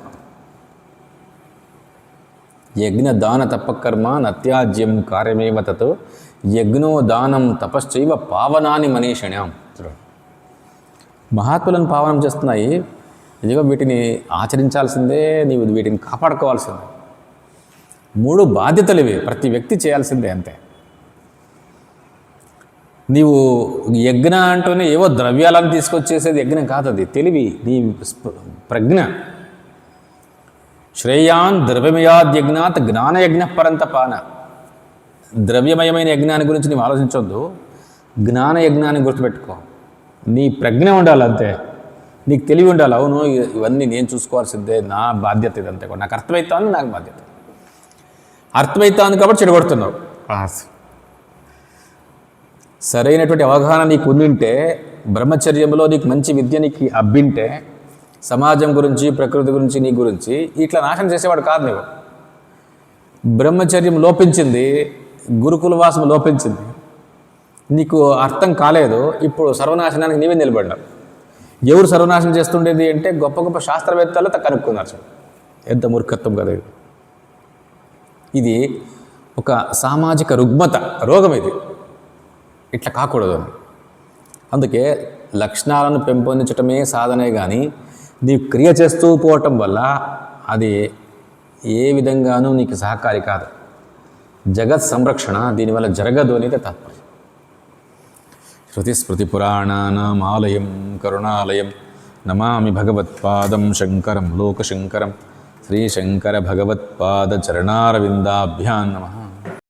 [SPEAKER 1] యజ్ఞ దాన తపకర్మ నత్యాజ్యం కార్యమేవ తత్ యజ్ఞో దానం తపశ్చైవ పావనాని మనీషిణ్యాం. మహాత్ములను పావనం చేస్తున్నాయి. ఇదిగో వీటిని ఆచరించాల్సిందే, నీవు వీటిని కాపాడుకోవాల్సిందే. 3 బాధ్యతలు ఇవి, ప్రతి వ్యక్తి చేయాల్సిందే, అంతే. నీవు యజ్ఞ అంటూనే ఏవో ద్రవ్యాలను తీసుకొచ్చేసేది యజ్ఞం కాదు, అది తెలివి, నీ ప్రజ్ఞ. శ్రేయాన్ ద్రవ్యమయాద్యజ్ఞాత్ జ్ఞానయజ్ఞ పరంతపాన. ద్రవ్యమయమైన యజ్ఞాన్ని గురించి నీవు ఆలోచించొద్దు, జ్ఞానయజ్ఞాన్ని గుర్తుపెట్టుకో. నీ ప్రజ్ఞ ఉండాలి, అంతే. నీకు తెలివి ఉండాలి. అవును, ఇవన్నీ నేను చూసుకోవాల్సిందే, నా బాధ్యత ఇదంతే. నాకు అర్థమవుతాను, నాకు బాధ్యత. అర్థమవుతాను కాబట్టి చెడగొడుతున్నావు. సరైనటువంటి అవగాహన నీకు ఉండింటే, బ్రహ్మచర్యంలో నీకు మంచి విద్య నీకు అబ్బింటే, సమాజం గురించి, ప్రకృతి గురించి, నీ గురించి ఇట్లా నాశనం చేసేవాడు కాదు నువ్వు. బ్రహ్మచర్యం లోపించింది, గురుకుల వాసం లోపించింది, నీకు అర్థం కాలేదు. ఇప్పుడు సర్వనాశనానికి నీవే నిలబడ్డావు. ఎవరు సర్వనాశనం చేస్తుండేది అంటే గొప్ప గొప్ప శాస్త్రవేత్తలు కనుక్కున్నారు. ఎంత మూర్ఖత్వం కదా ఇది. ఇది ఒక సామాజిక రుగ్మత, రోగం ఇది. ఇట్లా కాకూడదు. అందుకే లక్షణాలను పెంపొందించటమే సాధనే, కానీ నీవు క్రియ చేస్తూ పోవటం వల్ల అది ఏ విధంగానూ నీకు సహకారి కాదు. జగత్ సంరక్షణ దీనివల్ల జరగదు అనేది తాత్పర్యం. శృతిస్మృతిపురాణానామాలయం కరుణాలయం నమామి భగవత్పాదం శంకరం లోకశంకరం శ్రీశంకర భగవత్పాద చరణారవిందాభ్యాం నమః.